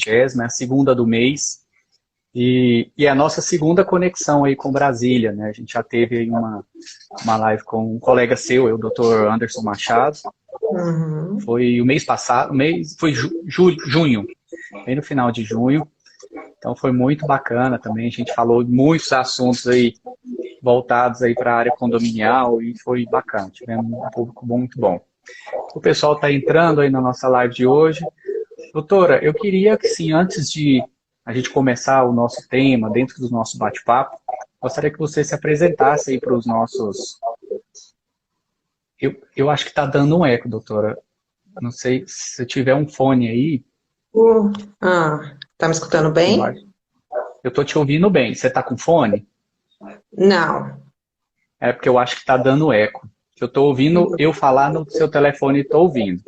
20ª, a segunda do mês, e é a nossa segunda conexão aí com Brasília, né? A gente já teve aí uma live com um colega seu, o Dr. Anderson Machado, Uhum. foi o mês passado, foi junho, bem no final de junho, então foi muito bacana também, a gente falou muitos assuntos aí voltados aí para a área condominial e foi bacana, tivemos um público muito bom. O pessoal está entrando aí na nossa live de hoje. Doutora, eu queria que sim, antes de a gente começar o nosso tema, dentro do nosso bate-papo, gostaria que você se apresentasse aí para os nossos... Eu acho que está dando um eco, doutora. Não sei se tiver um fone aí. Tá me escutando Eu bem? acho. Eu estou te ouvindo bem. Você está com fone? Não. É porque eu acho que está dando eco. Eu estou ouvindo eu falar no seu telefone e estou ouvindo.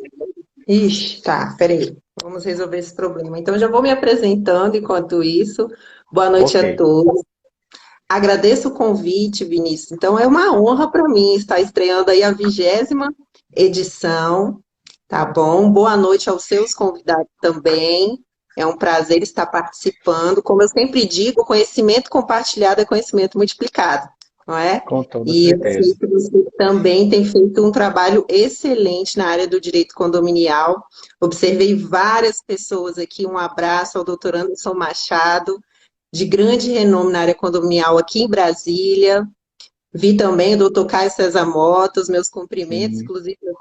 Ixi, tá, peraí. Vamos resolver esse problema. Então, já vou me apresentando enquanto isso. Boa noite Ok. a todos. Agradeço o convite, Vinícius. Então, é uma honra para mim estar estreando aí a 20ª edição, tá bom? Boa noite aos seus convidados também. É um prazer estar participando. Como eu sempre digo, conhecimento compartilhado é conhecimento multiplicado, não é? Com toda E eu sei certeza. que você também tem feito um trabalho excelente na área do direito condominial. Observei várias pessoas aqui. Um abraço ao doutor Anderson Machado, de grande renome na área condominial aqui em Brasília. Vi também o doutor Caio César Mota, os meus cumprimentos, Sim. inclusive eu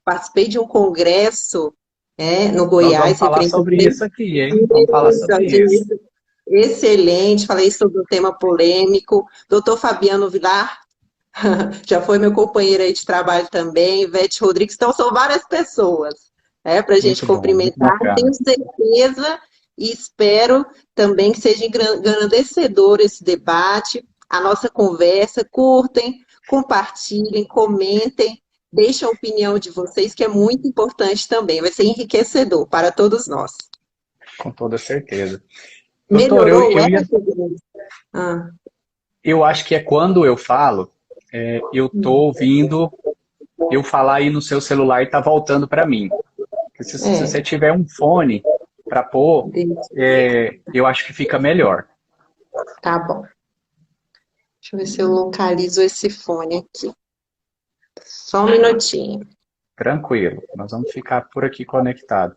participei de um congresso no Nós vamos Goiás, falar referente ao sobre direito. isso aqui, hein? Vamos falar sobre isso. Excelente, falei sobre um tema polêmico. Doutor Fabiano Vilar, já foi meu companheiro aí de trabalho também, Ivete Rodrigues, então são várias pessoas, para a gente Muito bom, muito cumprimentar. bacana. Tenho certeza e espero também que seja engrandecedor esse debate, a nossa conversa. Curtem, compartilhem, comentem, deixem a opinião de vocês, que é muito importante também, vai ser enriquecedor para todos nós. Com toda certeza. Doutor, Melhorou o eco? Ah, eu acho que é quando eu falo, eu estou ouvindo eu falar aí no seu celular e está voltando para mim. Porque se você tiver um fone para pôr, eu acho que fica melhor. tá bom. Deixa eu ver se eu localizo esse fone aqui. Só um minutinho. Tranquilo, nós vamos ficar por aqui conectado.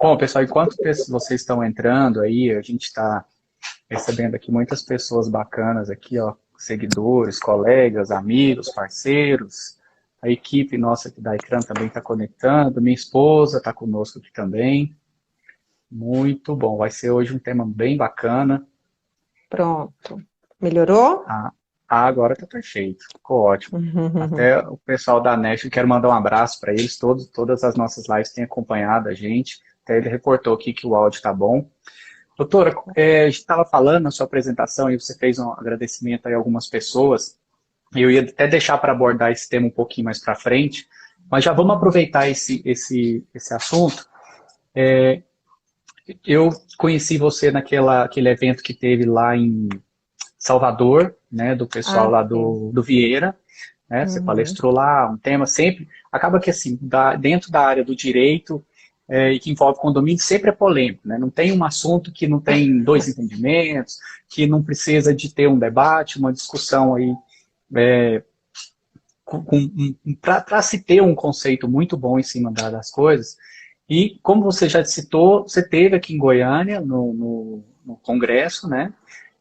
Bom, pessoal, enquanto vocês estão entrando aí, a gente está recebendo aqui muitas pessoas bacanas aqui, ó, seguidores, colegas, amigos, parceiros, a equipe nossa aqui da Ecrã também está conectando, minha esposa está conosco aqui também. Muito bom, vai ser hoje um tema bem bacana. Pronto. Melhorou? Agora está perfeito, ficou ótimo. Até o pessoal da NET, eu quero mandar um abraço para eles, todas as nossas lives têm acompanhado a gente, até ele reportou aqui que o áudio está bom. Doutora, a gente estava falando na sua apresentação e você fez um agradecimento aí a algumas pessoas. Eu ia até deixar para abordar esse tema um pouquinho mais para frente, mas já vamos aproveitar esse assunto. Eu conheci você naquele evento que teve lá em Salvador, né, do pessoal lá Sim. do Vieira, né, você palestrou lá, um tema sempre, acaba que assim, dentro da área do direito, e que envolve condomínio, sempre é polêmico, né? Não tem um assunto que não tem dois entendimentos, que não precisa de ter um debate, uma discussão aí, para se ter um conceito muito bom em cima das coisas. E como você já citou, você esteve aqui em Goiânia, no congresso, né?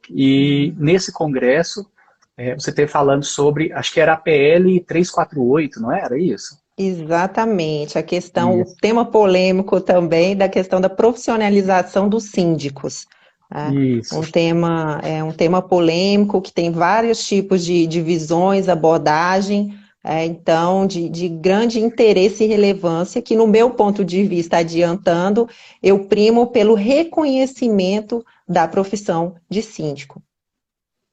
E nesse congresso, você esteve falando sobre, acho que era a PL 348, não era isso? Exatamente. O Isso. tema polêmico também da questão da profissionalização dos síndicos. Né? Isso. Um tema polêmico que tem vários tipos de visões, abordagem, então, de grande interesse e relevância, que no meu ponto de vista, adiantando, eu primo pelo reconhecimento da profissão de síndico.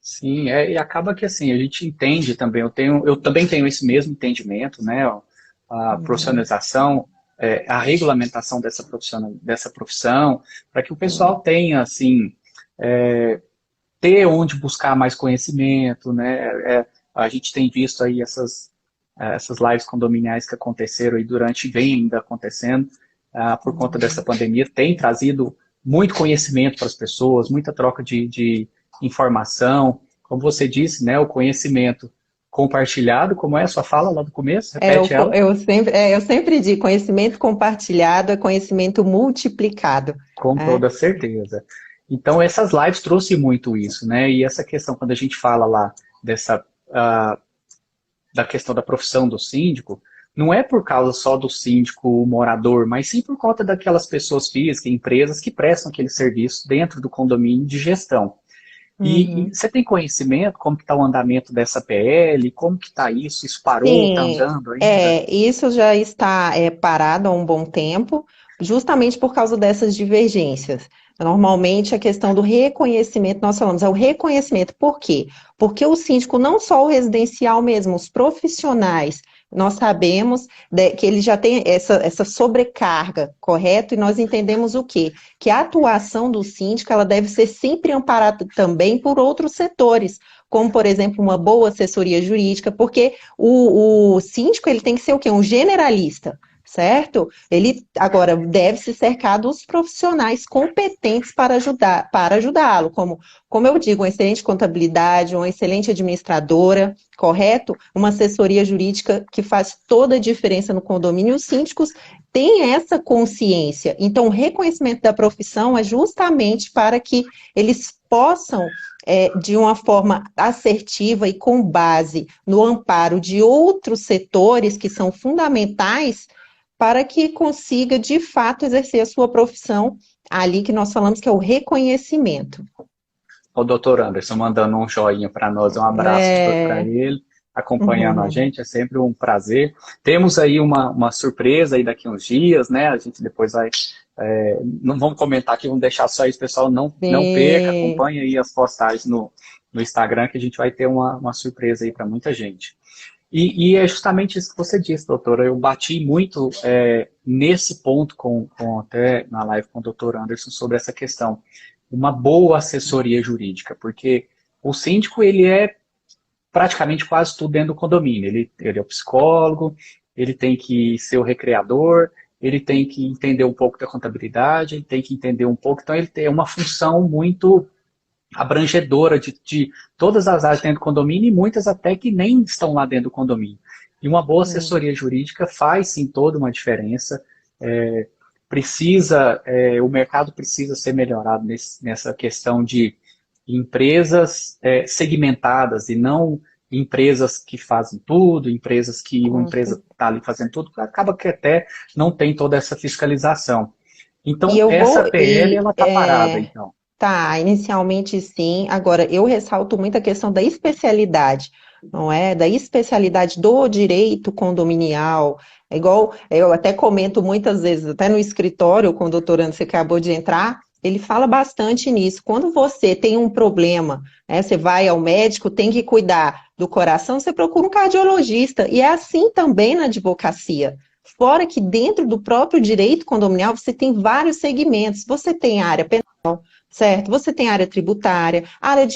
Sim, e acaba que assim, a gente entende também, eu também tenho esse mesmo entendimento, né? A profissionalização, a regulamentação dessa profissão, para que o pessoal tenha, assim, ter onde buscar mais conhecimento, né? A gente tem visto aí essas lives condominiais que aconteceram e vem ainda acontecendo, por conta dessa pandemia, tem trazido muito conhecimento para as pessoas, muita troca de informação. Como você disse, né, o conhecimento compartilhado, como é a sua fala lá do começo? Repete ela. Eu sempre digo, conhecimento compartilhado é conhecimento multiplicado. Com Né? toda certeza. Então, essas lives trouxe muito isso, né? E essa questão, quando a gente fala lá dessa, da questão da profissão do síndico, não é por causa só do síndico morador, mas sim por conta daquelas pessoas físicas, empresas que prestam aquele serviço dentro do condomínio de gestão. E você tem conhecimento como que está o andamento dessa PL? Como que está isso? Isso parou? Está Sim, andando ainda? isso já está parado há um bom tempo, justamente por causa dessas divergências. Normalmente, a questão do reconhecimento, nós falamos, é o reconhecimento. Por quê? Porque o síndico, não só o residencial mesmo, os profissionais, nós sabemos que ele já tem essa sobrecarga, correto? E nós entendemos o quê? Que a atuação do síndico, ela deve ser sempre amparada também por outros setores, como, por exemplo, uma boa assessoria jurídica, porque o síndico, ele tem que ser o quê? Um generalista, certo? Ele, agora, deve se cercar dos profissionais competentes para ajudá-lo, como eu digo, uma excelente contabilidade, uma excelente administradora, correto? Uma assessoria jurídica que faz toda a diferença no condomínio. Os síndicos têm essa consciência. Então, o reconhecimento da profissão é justamente para que eles possam de uma forma assertiva e com base no amparo de outros setores que são fundamentais para que consiga, de fato, exercer a sua profissão ali que nós falamos que é o reconhecimento. O doutor Anderson mandando um joinha para nós, um abraço para ele, acompanhando a gente, é sempre um prazer. Temos aí uma surpresa aí daqui a uns dias, né? A gente depois vai. Não vamos comentar aqui, vamos deixar só isso, pessoal. Não perca, acompanhe aí as postagens no Instagram, que a gente vai ter uma surpresa aí para muita gente. E é justamente isso que você disse, doutora. Eu bati muito nesse ponto até na live com o doutor Anderson sobre essa questão. Uma boa assessoria jurídica, porque o síndico, ele é praticamente quase tudo dentro do condomínio. Ele é o psicólogo, ele tem que ser o recreador, ele tem que entender um pouco da contabilidade, ele tem que entender um pouco. Então, ele tem uma função muito abrangedora de todas as áreas dentro do condomínio e muitas até que nem estão lá dentro do condomínio. E uma boa assessoria jurídica faz, sim, toda uma diferença. O mercado precisa ser melhorado nessa questão de empresas segmentadas e não empresas que fazem tudo, empresas que uma empresa está ali fazendo tudo, acaba que até não tem toda essa fiscalização. Então, essa PL, ela está parada, então. Tá, inicialmente sim. Agora, eu ressalto muito a questão da especialidade, não é? Da especialidade do direito condominial. É igual, eu até comento muitas vezes, até no escritório, com o doutor Anderson, você acabou de entrar, ele fala bastante nisso. Quando você tem um problema, né, você vai ao médico, tem que cuidar do coração, você procura um cardiologista. E é assim também na advocacia. Fora que dentro do próprio direito condominial, você tem vários segmentos. Você tem a área penal, certo? Você tem a área tributária, área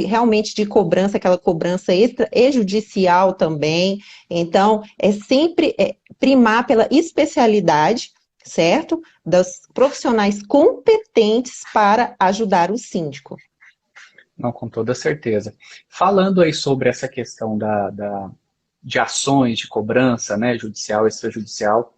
realmente de cobrança, aquela cobrança extrajudicial também. Então, é sempre primar pela especialidade, certo? Dos profissionais competentes para ajudar o síndico. Não, com toda certeza. Falando aí sobre essa questão de ações de cobrança, né, judicial, extrajudicial,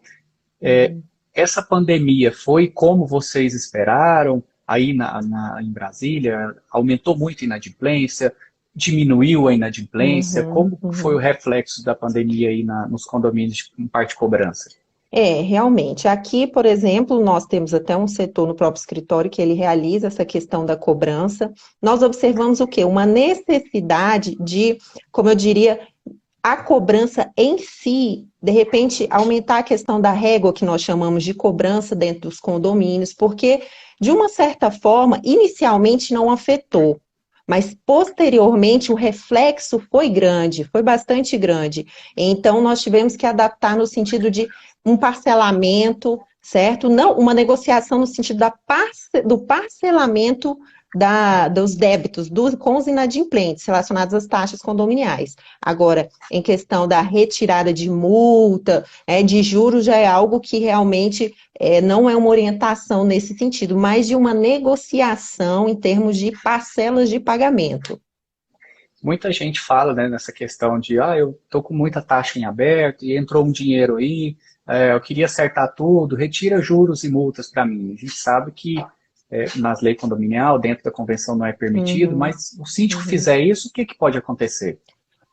essa pandemia foi como vocês esperaram? Aí em Brasília, aumentou muito a inadimplência, diminuiu a inadimplência, como foi o reflexo da pandemia aí nos condomínios em parte de cobrança? Realmente. Aqui, por exemplo, nós temos até um setor no próprio escritório que ele realiza essa questão da cobrança. Nós observamos o quê? Uma necessidade de, como eu diria, a cobrança em si, de repente, aumentar a questão da régua que nós chamamos de cobrança dentro dos condomínios, porque, de uma certa forma, inicialmente não afetou, mas posteriormente o reflexo foi grande, foi bastante grande. Então, nós tivemos que adaptar no sentido de um parcelamento, certo? Não uma negociação no sentido do parcelamento dos débitos com os inadimplentes relacionados às taxas condominiais. Agora, em questão da retirada de multa, de juros, já é algo que realmente não é uma orientação nesse sentido, mas de uma negociação em termos de parcelas de pagamento. Muita gente fala, né, nessa questão de, eu tô com muita taxa em aberto e entrou um dinheiro aí, eu queria acertar tudo, retira juros e multas para mim. A gente sabe que nas leis condominial, dentro da convenção não é permitido, mas o síndico fizer isso, o que pode acontecer?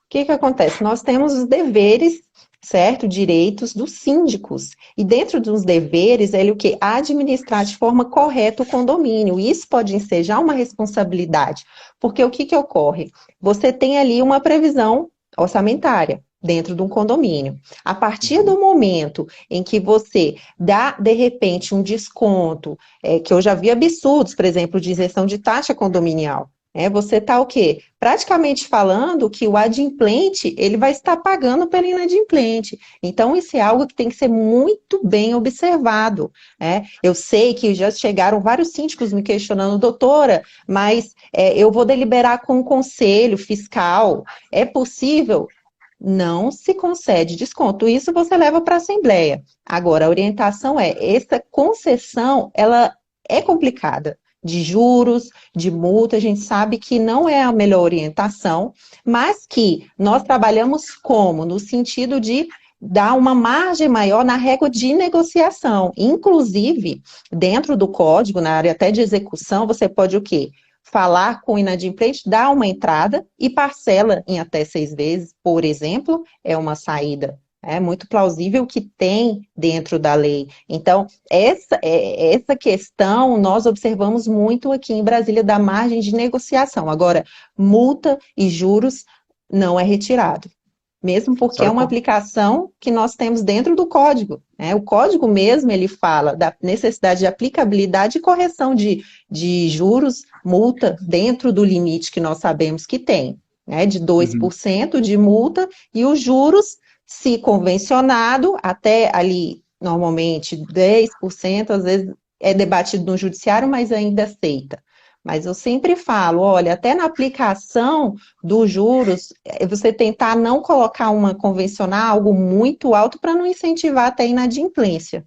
O que acontece? Nós temos os deveres, certo? Direitos dos síndicos. E dentro dos deveres, ele o quê? Administrar de forma correta o condomínio. E isso pode ensejar uma responsabilidade. Porque o que ocorre? Você tem ali uma previsão orçamentária dentro de um condomínio. A partir do momento em que você dá, de repente, um desconto, que eu já vi absurdos, por exemplo, de isenção de taxa condominial. Você está o quê? Praticamente falando que o adimplente, ele vai estar pagando pelo inadimplente. Então, isso é algo que tem que ser muito bem observado. Eu sei que já chegaram vários síndicos me questionando, doutora, mas eu vou deliberar com o conselho fiscal. É possível? Não se concede desconto. Isso você leva para a Assembleia. Agora, a orientação essa concessão, ela é complicada. De juros, de multa, a gente sabe que não é a melhor orientação, mas que nós trabalhamos como? No sentido de dar uma margem maior na régua de negociação. Inclusive, dentro do código, na área até de execução, você pode o quê? Falar com o inadimplente, dar uma entrada e parcela em até 6 vezes, por exemplo, é uma saída. É muito plausível que tem dentro da lei. Então, essa questão nós observamos muito aqui em Brasília da margem de negociação. Agora, multa e juros não é retirado. Mesmo porque é uma aplicação que nós temos dentro do código. O código mesmo, ele fala da necessidade de aplicabilidade e correção de juros, multa, dentro do limite que nós sabemos que tem, de 2% de multa, e os juros, se convencionado, até ali, normalmente, 10%, às vezes é debatido no judiciário, mas ainda aceita. Mas eu sempre falo, olha, até na aplicação dos juros, você tentar não colocar uma convencional, algo muito alto, para não incentivar até a inadimplência.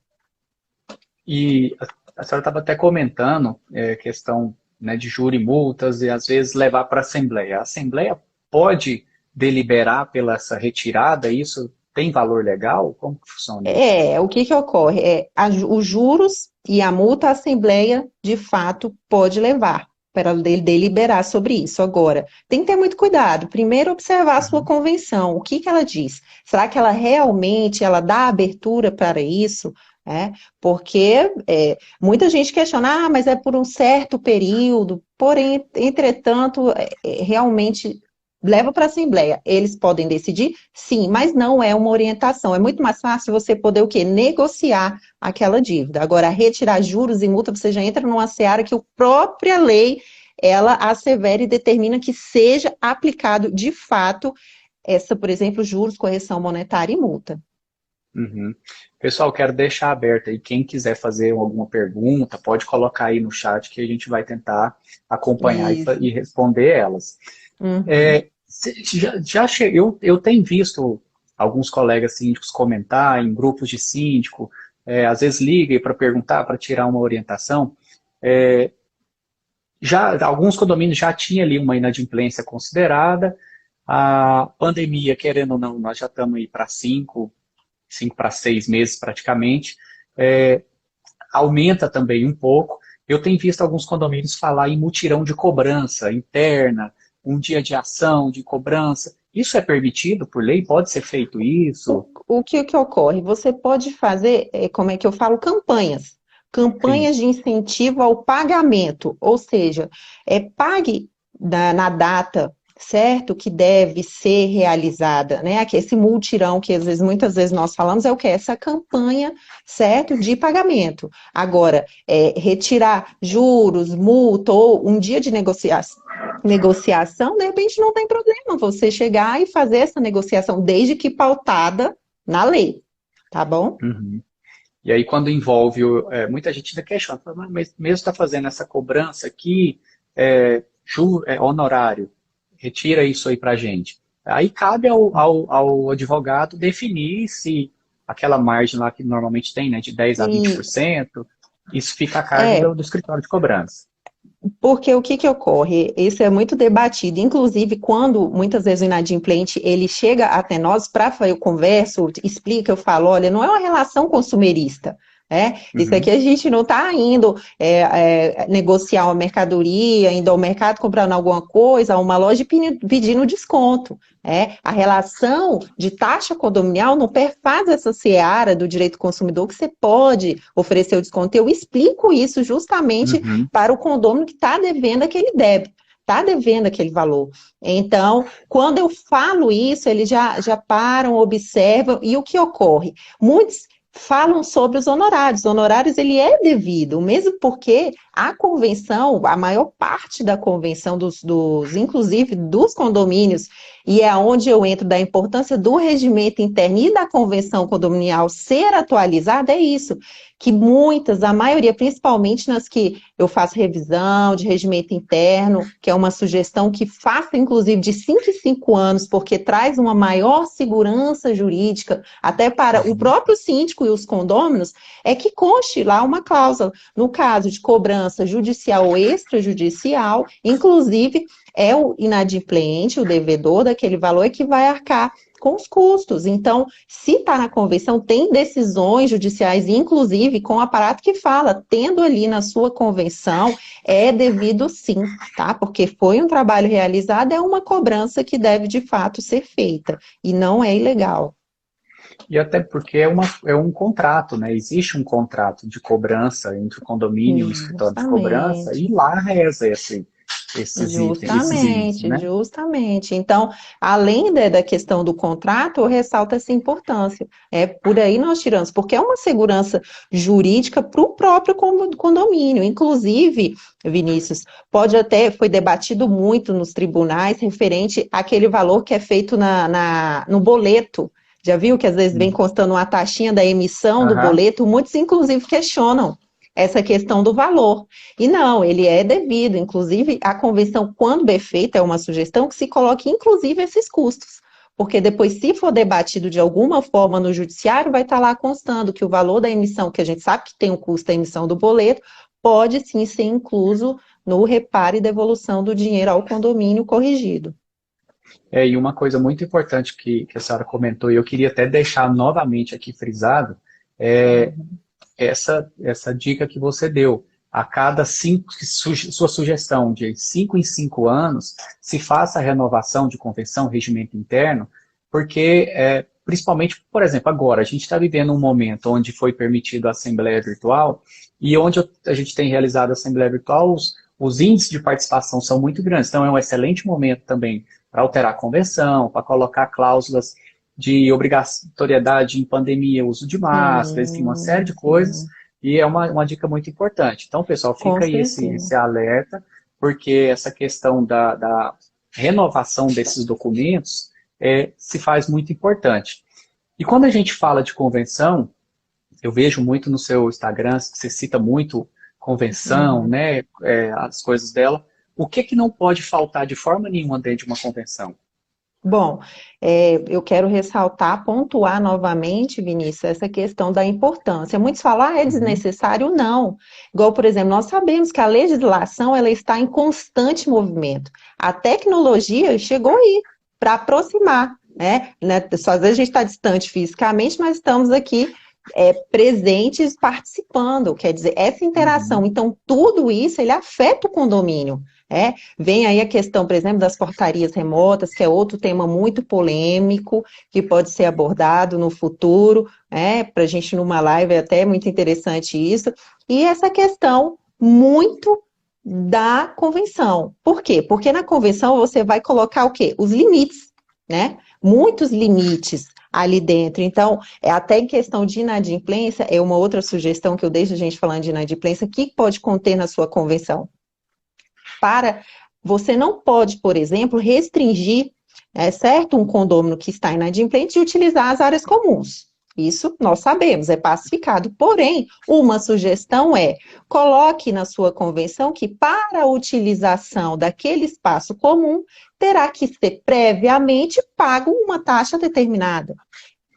E a senhora estava até comentando questão, né, de juros e multas, e às vezes levar para a Assembleia. A Assembleia pode deliberar pela essa retirada, isso tem valor legal? Como que funciona isso? O que ocorre? Os juros e a multa a Assembleia, de fato, pode levar para deliberar sobre isso. Agora, tem que ter muito cuidado. Primeiro, observar a sua convenção. O que ela diz? Será que ela realmente dá abertura para isso? Porque muita gente questiona, mas é por um certo período. Porém, entretanto, realmente leva para a Assembleia. Eles podem decidir? Sim, mas não é uma orientação. É muito mais fácil você poder o quê? Negociar aquela dívida. Agora, retirar juros e multa, você já entra numa seara que a própria lei, ela assevera e determina que seja aplicado de fato por exemplo, juros, correção monetária e multa. Pessoal, quero deixar aberto aí, quem quiser fazer alguma pergunta, pode colocar aí no chat que a gente vai tentar acompanhar e responder elas. Eu tenho visto alguns colegas síndicos comentar em grupos de síndico, às vezes ligam para perguntar, para tirar uma orientação. Alguns condomínios já tinham ali uma inadimplência considerada, a pandemia, querendo ou não, nós já estamos aí para 5 para 6 meses praticamente, aumenta também um pouco. Eu tenho visto alguns condomínios falar em mutirão de cobrança interna, um dia de ação, de cobrança. Isso é permitido por lei? Pode ser feito isso? O que ocorre? Você pode fazer, como é que eu falo, campanhas. Campanhas de incentivo ao pagamento, ou seja, pague na data, certo? Que deve ser realizada, né? Esse multirão que muitas vezes nós falamos é o que? Essa campanha, certo? De pagamento. Agora, retirar juros, multa ou um dia de negociação, de repente não tem problema você chegar e fazer essa negociação, desde que pautada na lei, tá bom? E aí, quando envolve, muita gente ainda questiona, fala, mas mesmo está fazendo essa cobrança aqui, honorário, retira isso aí para a gente. Aí cabe ao advogado definir se aquela margem lá que normalmente tem, né, de 10 a Isso. 20%, isso fica a cargo É, do escritório de cobrança. porque o que que ocorre? Isso é muito debatido, inclusive quando muitas vezes o inadimplente ele chega até nós para eu converso, explica, eu falo, olha, não é uma relação consumerista. Isso aqui Uhum, a gente não está indo negociar uma mercadoria, indo ao mercado comprando alguma coisa, a uma loja pedindo desconto. A relação de taxa condominial não perfaz essa seara do direito do consumidor que você pode oferecer o desconto. Eu explico isso justamente uhum. para o condômino que está devendo aquele débito, está devendo aquele valor. Então, quando eu falo isso, eles já param, observam, e o que ocorre? Muitos falam sobre os honorários. Os honorários, ele é devido, mesmo porque a convenção, a maior parte da convenção inclusive dos condomínios, e é onde eu entro da importância do regimento interno e da convenção condominial ser atualizada, é isso, que muitas, a maioria, principalmente nas que eu faço revisão de regimento interno, que é uma sugestão que faça, inclusive, de 5 em 5 anos, porque traz uma maior segurança jurídica, até para o Uhum. próprio síndico e os condôminos, é que conste lá uma cláusula, no caso de cobrança judicial ou extrajudicial, inclusive é o inadimplente, o devedor daquele valor, é que vai arcar com os custos. Então, se está na convenção, tem decisões judiciais, inclusive com o aparato que fala, tendo ali na sua convenção, é devido sim, tá? Porque foi um trabalho realizado, é uma cobrança que deve de fato ser feita, e não é ilegal. E até porque é um contrato, né? Existe um contrato de cobrança entre o condomínio e o escritório de cobrança, e Justamente. lá reza esses índices, Justamente, né? justamente. Então, além da questão do contrato, eu ressalto essa importância. Por aí nós tiramos, porque é uma segurança jurídica para o próprio condomínio. Inclusive, Vinícius, foi debatido muito nos tribunais referente àquele valor que é feito no boleto. Já viu que às vezes vem constando uma taxinha da emissão do Aham. boleto? Muitos, inclusive, questionam essa questão do valor. E não, ele é devido. Inclusive, a convenção, quando bem feita, é uma sugestão que se coloque, inclusive, esses custos. Porque depois, se for debatido de alguma forma no judiciário, vai estar lá constando que o valor da emissão, que a gente sabe que tem o custo da emissão do boleto, pode sim ser incluso no reparo e devolução do dinheiro ao condomínio corrigido. E uma coisa muito importante que a senhora comentou, e eu queria até deixar novamente aqui frisado, é essa dica que você deu. A cada sua sugestão de 5 em 5 anos, se faça a renovação de convenção, regimento interno, porque, principalmente, por exemplo, agora, a gente está vivendo um momento onde foi permitido a Assembleia Virtual, e onde a gente tem realizado a Assembleia Virtual, os índices de participação são muito grandes. Então, é um excelente momento também para alterar a convenção, para colocar cláusulas de obrigatoriedade em pandemia, uso de máscara, enfim, uma série Sim, de coisas, sim, e é uma dica muito importante. Então, pessoal, com fica aí certeza. esse alerta, porque essa questão da renovação desses documentos se faz muito importante. E quando a gente fala de convenção, eu vejo muito no seu Instagram, que você cita muito convenção, Uhum. né, as coisas dela. O que não pode faltar de forma nenhuma dentro de uma convenção? Bom, eu quero ressaltar, pontuar novamente, Vinícius, essa questão da importância. Muitos falam, é Uhum, desnecessário? Não. Igual, por exemplo, nós sabemos que a legislação ela está em constante movimento. A tecnologia chegou aí para aproximar, né? Só às vezes a gente está distante fisicamente, mas estamos aqui presentes, participando. Quer dizer, essa interação. uhum. Então, tudo isso ele afeta o condomínio. Vem aí a questão, por exemplo, das portarias remotas, que é outro tema muito polêmico, que pode ser abordado no futuro, para a gente numa live, é até muito interessante isso. E essa questão muito da convenção. Por quê? Porque na convenção você vai colocar o quê? Os limites, né? Muitos limites ali dentro. Então, até em questão de inadimplência, é uma outra sugestão que eu deixo a gente falando de inadimplência, o que pode conter na sua convenção? Você não pode, por exemplo, restringir, certo, um condômino que está inadimplente de utilizar as áreas comuns. Isso nós sabemos, é pacificado. Porém, uma sugestão é: coloque na sua convenção que para a utilização daquele espaço comum terá que ser previamente pago uma taxa determinada.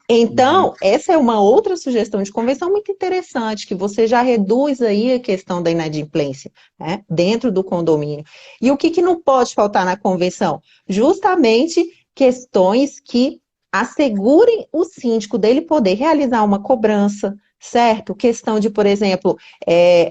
Então, essa é uma outra sugestão de convenção muito interessante, que você já reduz aí a questão da inadimplência, né, dentro do condomínio. E o que não pode faltar na convenção? Justamente questões que assegurem o síndico dele poder realizar uma cobrança, certo? Questão de, por exemplo,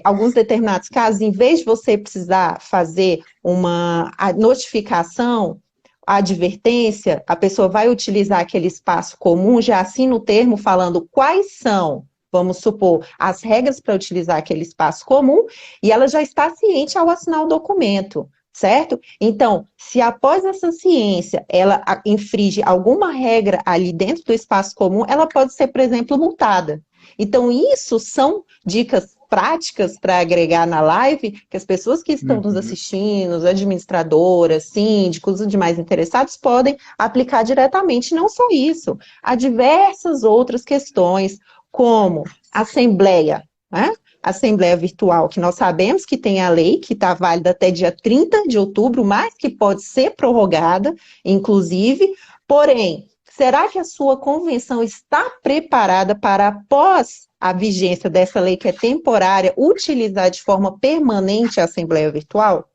alguns determinados casos, em vez de você precisar fazer uma notificação, a advertência, a pessoa vai utilizar aquele espaço comum, já assina o termo falando quais são, vamos supor, as regras para utilizar aquele espaço comum, e ela já está ciente ao assinar o documento, certo? Então, se após essa ciência ela infringe alguma regra ali dentro do espaço comum, ela pode ser, por exemplo, multada. Então, isso são dicas práticas para agregar na live, que as pessoas que estão nos assistindo, as administradoras, síndicos, os demais interessados, podem aplicar diretamente. Não só isso, há diversas outras questões, como assembleia, né? Assembleia virtual, que nós sabemos que tem a lei, que está válida até dia 30 de outubro, mas que pode ser prorrogada, inclusive, porém, será que a sua convenção está preparada para, após a vigência dessa lei que é temporária, utilizar de forma permanente a Assembleia Virtual?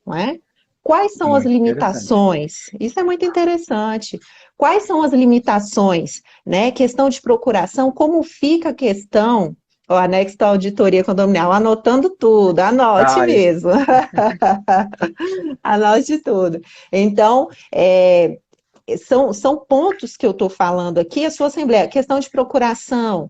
Não é? Quais são as limitações? Isso é muito interessante. Quais são as limitações? Né? Questão de procuração, como fica a questão, o anexo da auditoria condominial, anotando tudo, anote mesmo. Anote tudo. Então, são pontos que eu estou falando aqui, a sua Assembleia, questão de procuração,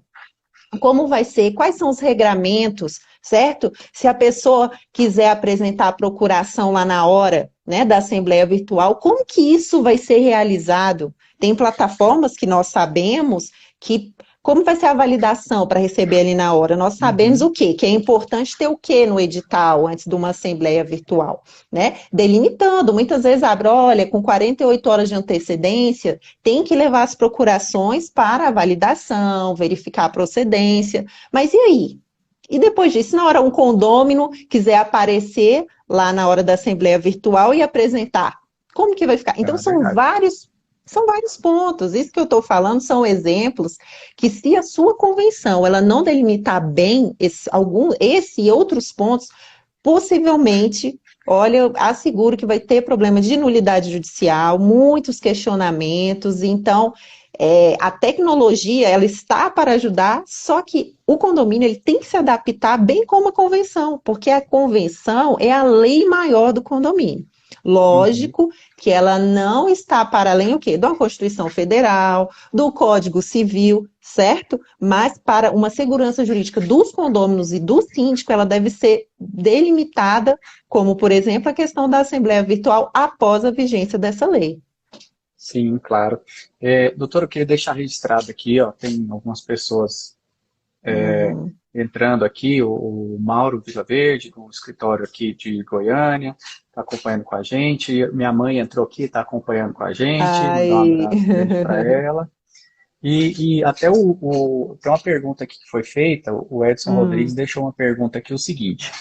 como vai ser, quais são os regramentos, certo? Se a pessoa quiser apresentar a procuração lá na hora, né, da Assembleia Virtual, como que isso vai ser realizado? Tem plataformas que nós sabemos que, como vai ser a validação para receber ali na hora? Nós sabemos o quê? Que é importante ter o quê no edital antes de uma Assembleia Virtual, né? Delimitando, muitas vezes abre, olha, com 48 horas de antecedência, tem que levar as procurações para a validação, verificar a procedência, mas e aí? E depois disso, na hora um condômino quiser aparecer lá na hora da Assembleia Virtual e apresentar, como que vai ficar? Então, são vários pontos. Isso que eu estou falando são exemplos que, se a sua convenção ela não delimitar bem esse e outros pontos, possivelmente, olha, asseguro que vai ter problema de nulidade judicial, muitos questionamentos. Então, a tecnologia, ela está para ajudar, só que o condomínio ele tem que se adaptar bem como a convenção, porque a convenção é a lei maior do condomínio. Lógico que ela não está para além o quê? Da Constituição Federal, do Código Civil, certo? Mas para uma segurança jurídica dos condôminos e do síndico, ela deve ser delimitada, como, por exemplo, a questão da Assembleia Virtual após a vigência dessa lei. Sim, claro. Doutor, eu queria deixar registrado aqui, ó, tem algumas pessoas entrando aqui, o Mauro Vilaverde, do escritório aqui de Goiânia, está acompanhando com a gente. Minha mãe entrou aqui, está acompanhando com a gente. Mandar um abraço para ela. E até tem uma pergunta aqui que foi feita, o Edson Rodrigues deixou uma pergunta aqui, o seguinte: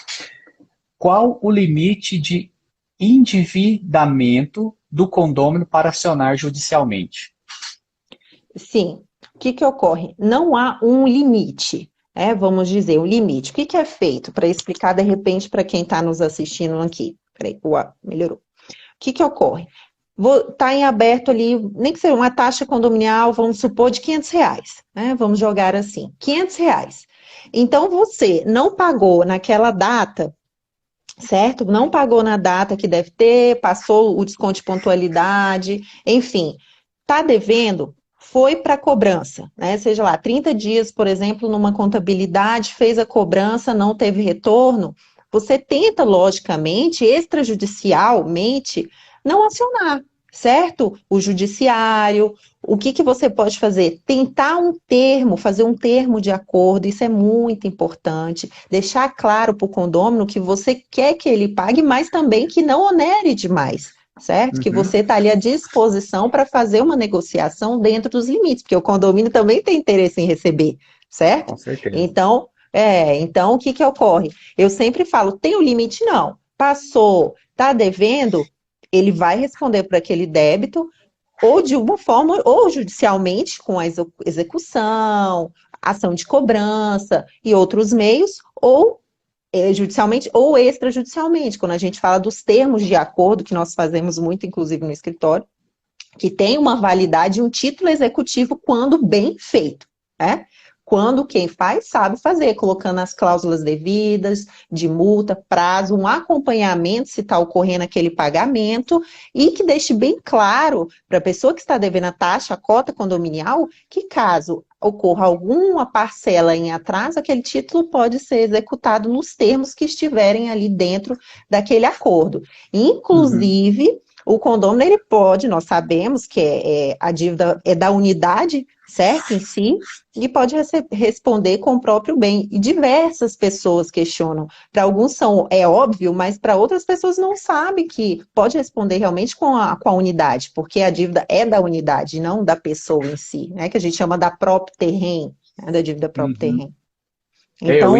qual o limite de endividamento do condômino para acionar judicialmente? Sim. O que ocorre? Não há um limite. Vamos dizer, um limite. O que é feito? Para explicar, de repente, para quem está nos assistindo aqui. Peraí, melhorou. O que ocorre? Está em aberto ali, nem que seja uma taxa condominial, vamos supor, de R$500, né? Vamos jogar assim, R$500. Então, você não pagou naquela data, certo? Não pagou na data que deve ter, passou o desconto de pontualidade, enfim, está devendo, foi para cobrança, né? Seja lá, 30 dias, por exemplo, numa contabilidade, fez a cobrança, não teve retorno, você tenta, logicamente, extrajudicialmente, não acionar, certo? O judiciário, o que você pode fazer? Tentar fazer um termo de acordo, isso é muito importante, deixar claro para o condômino que você quer que ele pague, mas também que não onere demais certo? Que você está ali à disposição para fazer uma negociação dentro dos limites, porque o condomínio também tem interesse em receber, certo? Com certeza. Então o que que ocorre? Eu sempre falo, tem o limite? Não. Passou, está devendo, ele vai responder por aquele débito, ou de uma forma, ou judicialmente, com a execução, ação de cobrança e outros meios, ou judicialmente ou extrajudicialmente, quando a gente fala dos termos de acordo, que nós fazemos muito, inclusive no escritório, que tem uma validade e um título executivo quando bem feito, né? Quando quem faz sabe fazer, colocando as cláusulas devidas, de multa, prazo, um acompanhamento se está ocorrendo aquele pagamento e que deixe bem claro para a pessoa que está devendo a taxa, a cota condominial, que caso ocorra alguma parcela em atraso, aquele título pode ser executado nos termos que estiverem ali dentro daquele acordo. Inclusive, o condômino, ele pode, nós sabemos que a dívida é da unidade, certo, em si, e pode responder com o próprio bem. E diversas pessoas questionam. Para alguns é óbvio, mas para outras pessoas não sabem que pode responder realmente com a unidade, porque a dívida é da unidade, não da pessoa em si, né, que a gente chama da próprio terreno, né, da dívida próprio terreno. Então,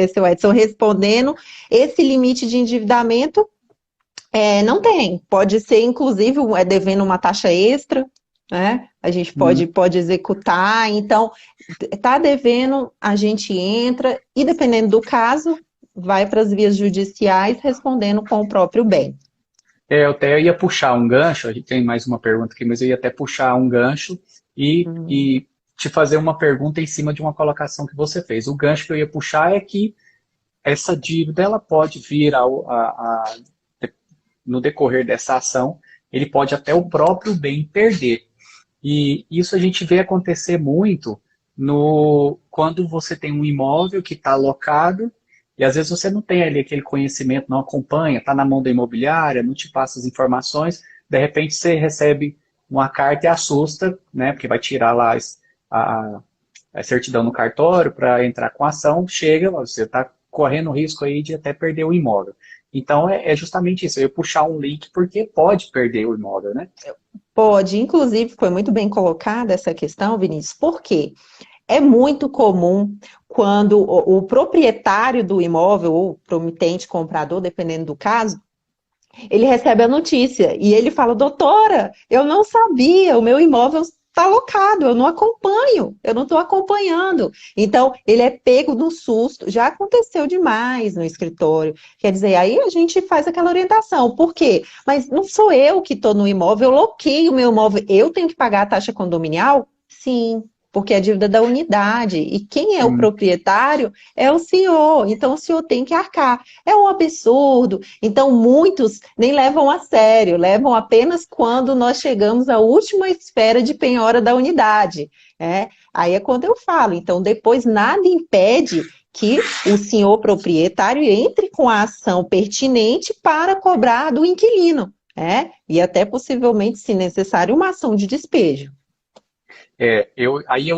seu Edson, respondendo, esse limite de endividamento não tem. Pode ser, inclusive, devendo uma taxa extra, né? A gente pode executar. Então, está devendo, a gente entra e, dependendo do caso, vai para as vias judiciais respondendo com o próprio bem. Eu até ia puxar um gancho, a gente tem mais uma pergunta aqui, mas eu ia até puxar um gancho e te fazer uma pergunta em cima de uma colocação que você fez. O gancho que eu ia puxar é que essa dívida ela pode vir no decorrer dessa ação, ele pode até o próprio bem perder. E isso a gente vê acontecer muito quando você tem um imóvel que está alocado e às vezes você não tem ali aquele conhecimento, não acompanha, está na mão da imobiliária, não te passa as informações, de repente você recebe uma carta e assusta, né, porque vai tirar lá a certidão no cartório para entrar com a ação, chega, você está correndo risco aí de até perder o imóvel. Então, é justamente isso, eu puxar um link porque pode perder o imóvel, né? Pode, inclusive, foi muito bem colocada essa questão, Vinícius, porque é muito comum quando o proprietário do imóvel, ou o promitente, comprador, dependendo do caso, ele recebe a notícia e ele fala, doutora, eu não sabia, o meu imóvel está alocado, eu não acompanho, eu não estou acompanhando. Então, ele é pego no susto, já aconteceu demais no escritório. Quer dizer, aí a gente faz aquela orientação. Por quê? Mas não sou eu que estou no imóvel, eu loquei o meu imóvel, eu tenho que pagar a taxa condominial? Sim, porque é a dívida da unidade. E quem é o proprietário é o senhor. Então, o senhor tem que arcar. É um absurdo. Então, muitos nem levam a sério, levam apenas quando nós chegamos à última esfera de penhora da unidade. Aí é quando eu falo. Então, depois nada impede que o senhor proprietário entre com a ação pertinente para cobrar do inquilino. E até possivelmente, se necessário, uma ação de despejo.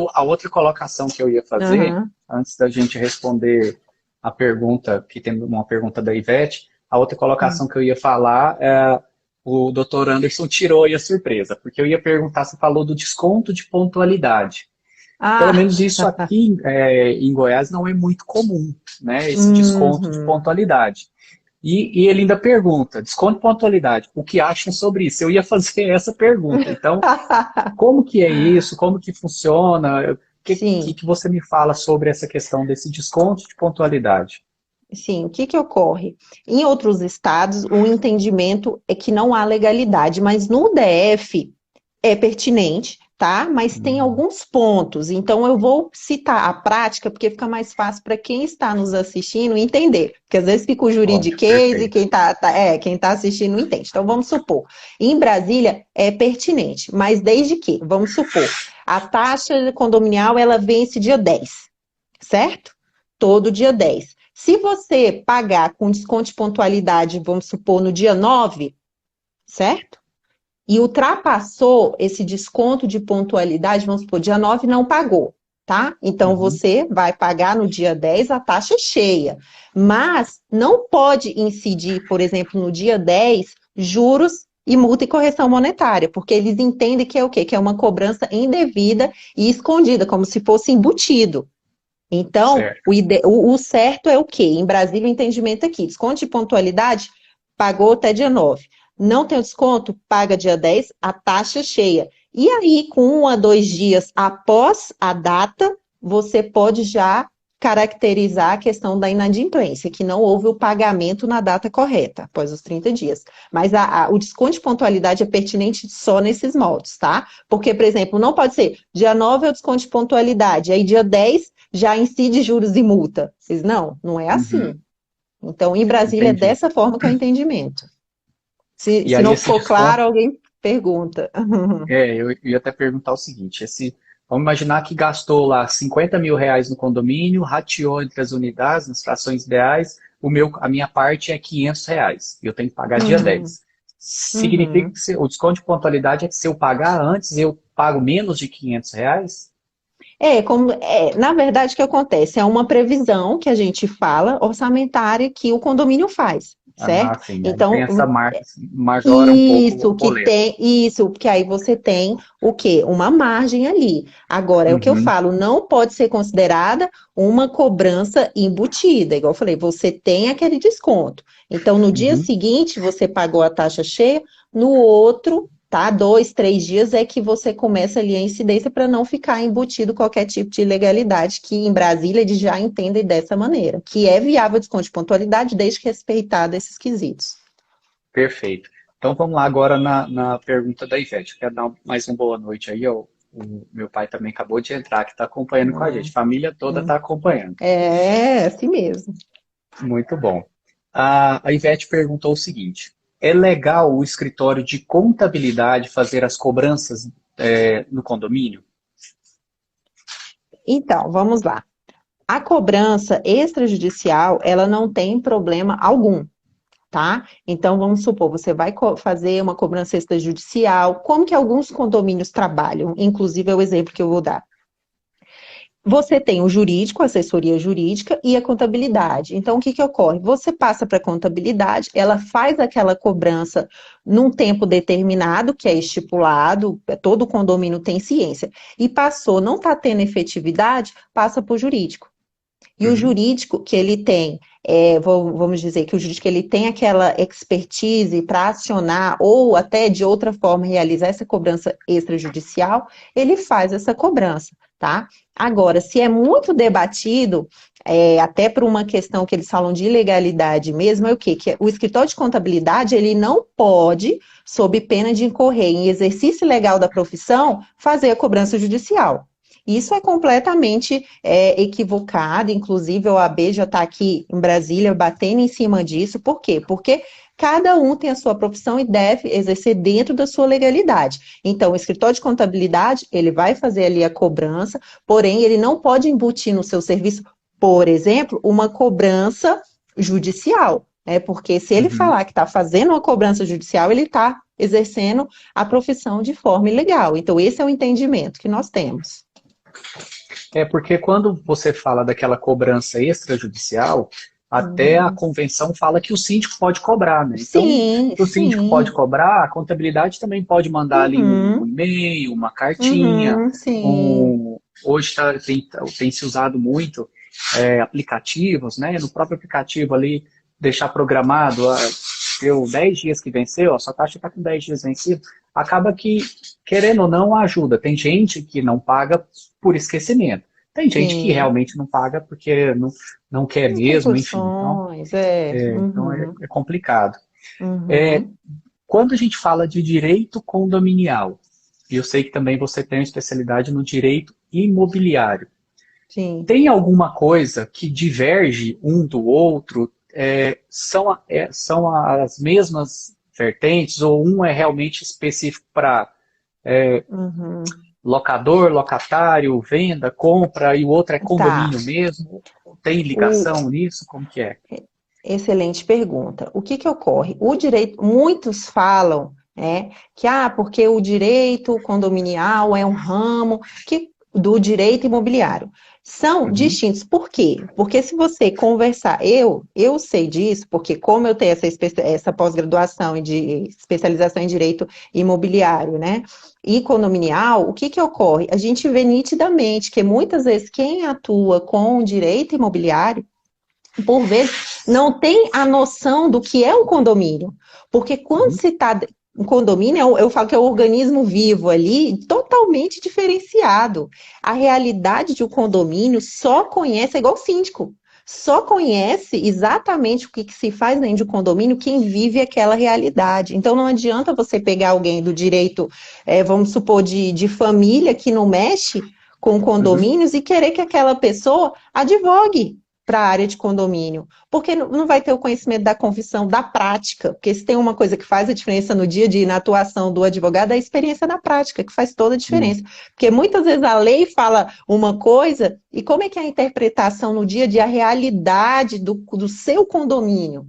A outra colocação que eu ia fazer, antes da gente responder a pergunta, que tem uma pergunta da Ivete, a outra colocação que eu ia falar, o doutor Anderson tirou aí a surpresa, porque eu ia perguntar, você falou do desconto de pontualidade. Pelo menos isso aqui em Goiás não é muito comum, né, esse desconto de pontualidade. E ele ainda pergunta, desconto de pontualidade, o que acham sobre isso? Eu ia fazer essa pergunta. Então, como que é isso? Como que funciona? O que você me fala sobre essa questão desse desconto de pontualidade? Sim, o que ocorre? Em outros estados, o entendimento é que não há legalidade, mas no DF é pertinente, tá? Mas tem alguns pontos. Então, eu vou citar a prática, porque fica mais fácil para quem está nos assistindo entender. Porque às vezes fica o juridiquês e quem tá assistindo não entende. Então, vamos supor, em Brasília é pertinente, mas desde que, vamos supor, a taxa condominial, ela vence dia 10, certo? Todo dia 10. Se você pagar com desconto de pontualidade, vamos supor, no dia 9, certo? E ultrapassou esse desconto de pontualidade, vamos supor, dia 9 não pagou. tá? Então, Uhum. você vai pagar no dia 10 a taxa cheia. Mas não pode incidir, por exemplo, no dia 10 juros e multa e correção monetária, porque eles entendem que é o quê? Que é uma cobrança indevida e escondida, como se fosse embutido. Então, Certo. o certo é o quê? Em Brasília, o entendimento aqui, desconto de pontualidade, pagou até dia 9. Não tem o desconto? Paga dia 10 a taxa cheia. E aí, com 1 a 2 dias após a data, você pode já caracterizar a questão da inadimplência, que não houve o pagamento na data correta, após os 30 dias. Mas o desconto de pontualidade é pertinente só nesses moldes, tá? Porque, por exemplo, não pode ser dia 9 é o desconto de pontualidade, aí dia 10 já incide juros e multa. Vocês não é assim. Uhum. Então, em Brasília, é Entendi. dessa forma que é o entendimento. Se, E se aí não esse ficou claro, desconto, alguém pergunta. eu ia até perguntar o seguinte, vamos imaginar que gastou lá 50 mil reais no condomínio, rateou entre as unidades, nas frações ideais, a minha parte é 500 reais, e eu tenho que pagar dia Uhum, 10. Significa uhum. que o desconto de pontualidade é que se eu pagar antes, eu pago menos de 500 reais? Na verdade, o que acontece? É uma previsão que a gente fala, orçamentária, que o condomínio faz, Ah, certo? sim, aí tem Então, essa marca, majora um pouco o isso, boleto. porque aí você tem o quê? Uma margem ali. Agora, é o que eu Uhum, falo, não pode ser considerada uma cobrança embutida, igual eu falei, você tem aquele desconto. Então, no dia uhum. seguinte, você pagou a taxa cheia, no outro, tá? 2, 3 dias é que você começa ali a incidência para não ficar embutido qualquer tipo de ilegalidade, que em Brasília eles já entendem dessa maneira, que é viável desconto de pontualidade desde que respeitado esses quesitos. Perfeito. Então vamos lá agora na pergunta da Ivete. Eu quero dar mais uma boa noite aí. O meu pai também acabou de entrar, que está acompanhando com a gente. Família toda está acompanhando. É, assim mesmo. Muito bom. A Ivete perguntou o seguinte: é legal o escritório de contabilidade fazer as cobranças no condomínio? Então, vamos lá. A cobrança extrajudicial, ela não tem problema algum, tá? Então, vamos supor, você vai fazer uma cobrança extrajudicial, como que alguns condomínios trabalham, inclusive é o exemplo que eu vou dar. Você tem o jurídico, a assessoria jurídica e a contabilidade. Então, o que que ocorre? Você passa para a contabilidade, ela faz aquela cobrança num tempo determinado, que é estipulado, todo condomínio tem ciência, e passou, não está tendo efetividade, passa para o jurídico. E o Uhum, jurídico que ele tem, vamos dizer que o jurídico ele tem aquela expertise para acionar ou até de outra forma realizar essa cobrança extrajudicial, ele faz essa cobrança, tá? Agora, se é muito debatido, até por uma questão que eles falam de ilegalidade mesmo, é o quê? Que o escritório de contabilidade, ele não pode, sob pena de incorrer em exercício legal da profissão, fazer a cobrança judicial. Isso é completamente equivocado, inclusive a OAB já está aqui em Brasília batendo em cima disso. Por quê? Porque cada um tem a sua profissão e deve exercer dentro da sua legalidade. Então, o escritório de contabilidade, ele vai fazer ali a cobrança, porém, ele não pode embutir no seu serviço, por exemplo, uma cobrança judicial, né? Porque se ele uhum. falar que está fazendo uma cobrança judicial, ele está exercendo a profissão de forma ilegal. Então, esse é o entendimento que nós temos. É porque quando você fala daquela cobrança extrajudicial, até a Uhum. convenção fala que o síndico pode cobrar, né? Então, Sim, se o síndico pode sim. cobrar, a contabilidade também pode mandar ali um Uhum, e-mail, uma cartinha. uhum, sim. Hoje tem se usado muito aplicativos, né? No próprio aplicativo ali, deixar programado, deu 10 dias que venceu, a sua taxa está com 10 dias vencido. Acaba que, querendo ou não, ajuda. Tem gente que não paga por esquecimento. Tem gente que Sim. realmente não paga porque não quer Não tem mesmo, enfim. Então, condições, é. então é, Uhum, é complicado. É, uhum, quando a gente fala de direito condominial, e eu sei que também você tem uma especialidade no direito imobiliário, sim. tem alguma coisa que diverge um do outro? São as mesmas vertentes ou um é realmente específico para Uhum. locador, locatário, venda, compra e o outro é Tá. condomínio mesmo? Tem O, ligação nisso? Como que é? Excelente pergunta. O que que ocorre? O direito, muitos falam, né, que porque o direito condominial é um ramo que do direito imobiliário. São distintos. Por quê? Porque se você conversar, eu sei disso, porque como eu tenho essa pós-graduação de especialização em direito imobiliário, né? E condominial, o que que ocorre? A gente vê nitidamente que muitas vezes quem atua com direito imobiliário, por vezes, não tem a noção do que é um condomínio. Porque quando se está um condomínio, eu falo que é um organismo vivo ali, totalmente diferenciado. A realidade de um condomínio só conhece, é igual síndico, só conhece exatamente o que se faz dentro de um condomínio quem vive aquela realidade. Então, não adianta você pegar alguém do direito, vamos supor, de família que não mexe com condomínios e querer que aquela pessoa advogue para a área de condomínio, porque não vai ter o conhecimento da confissão, da prática, porque se tem uma coisa que faz a diferença no dia a dia, na atuação do advogado, é a experiência na prática, que faz toda a diferença. Porque muitas vezes a lei fala uma coisa, e como é que é a interpretação no dia a dia, a realidade do seu condomínio?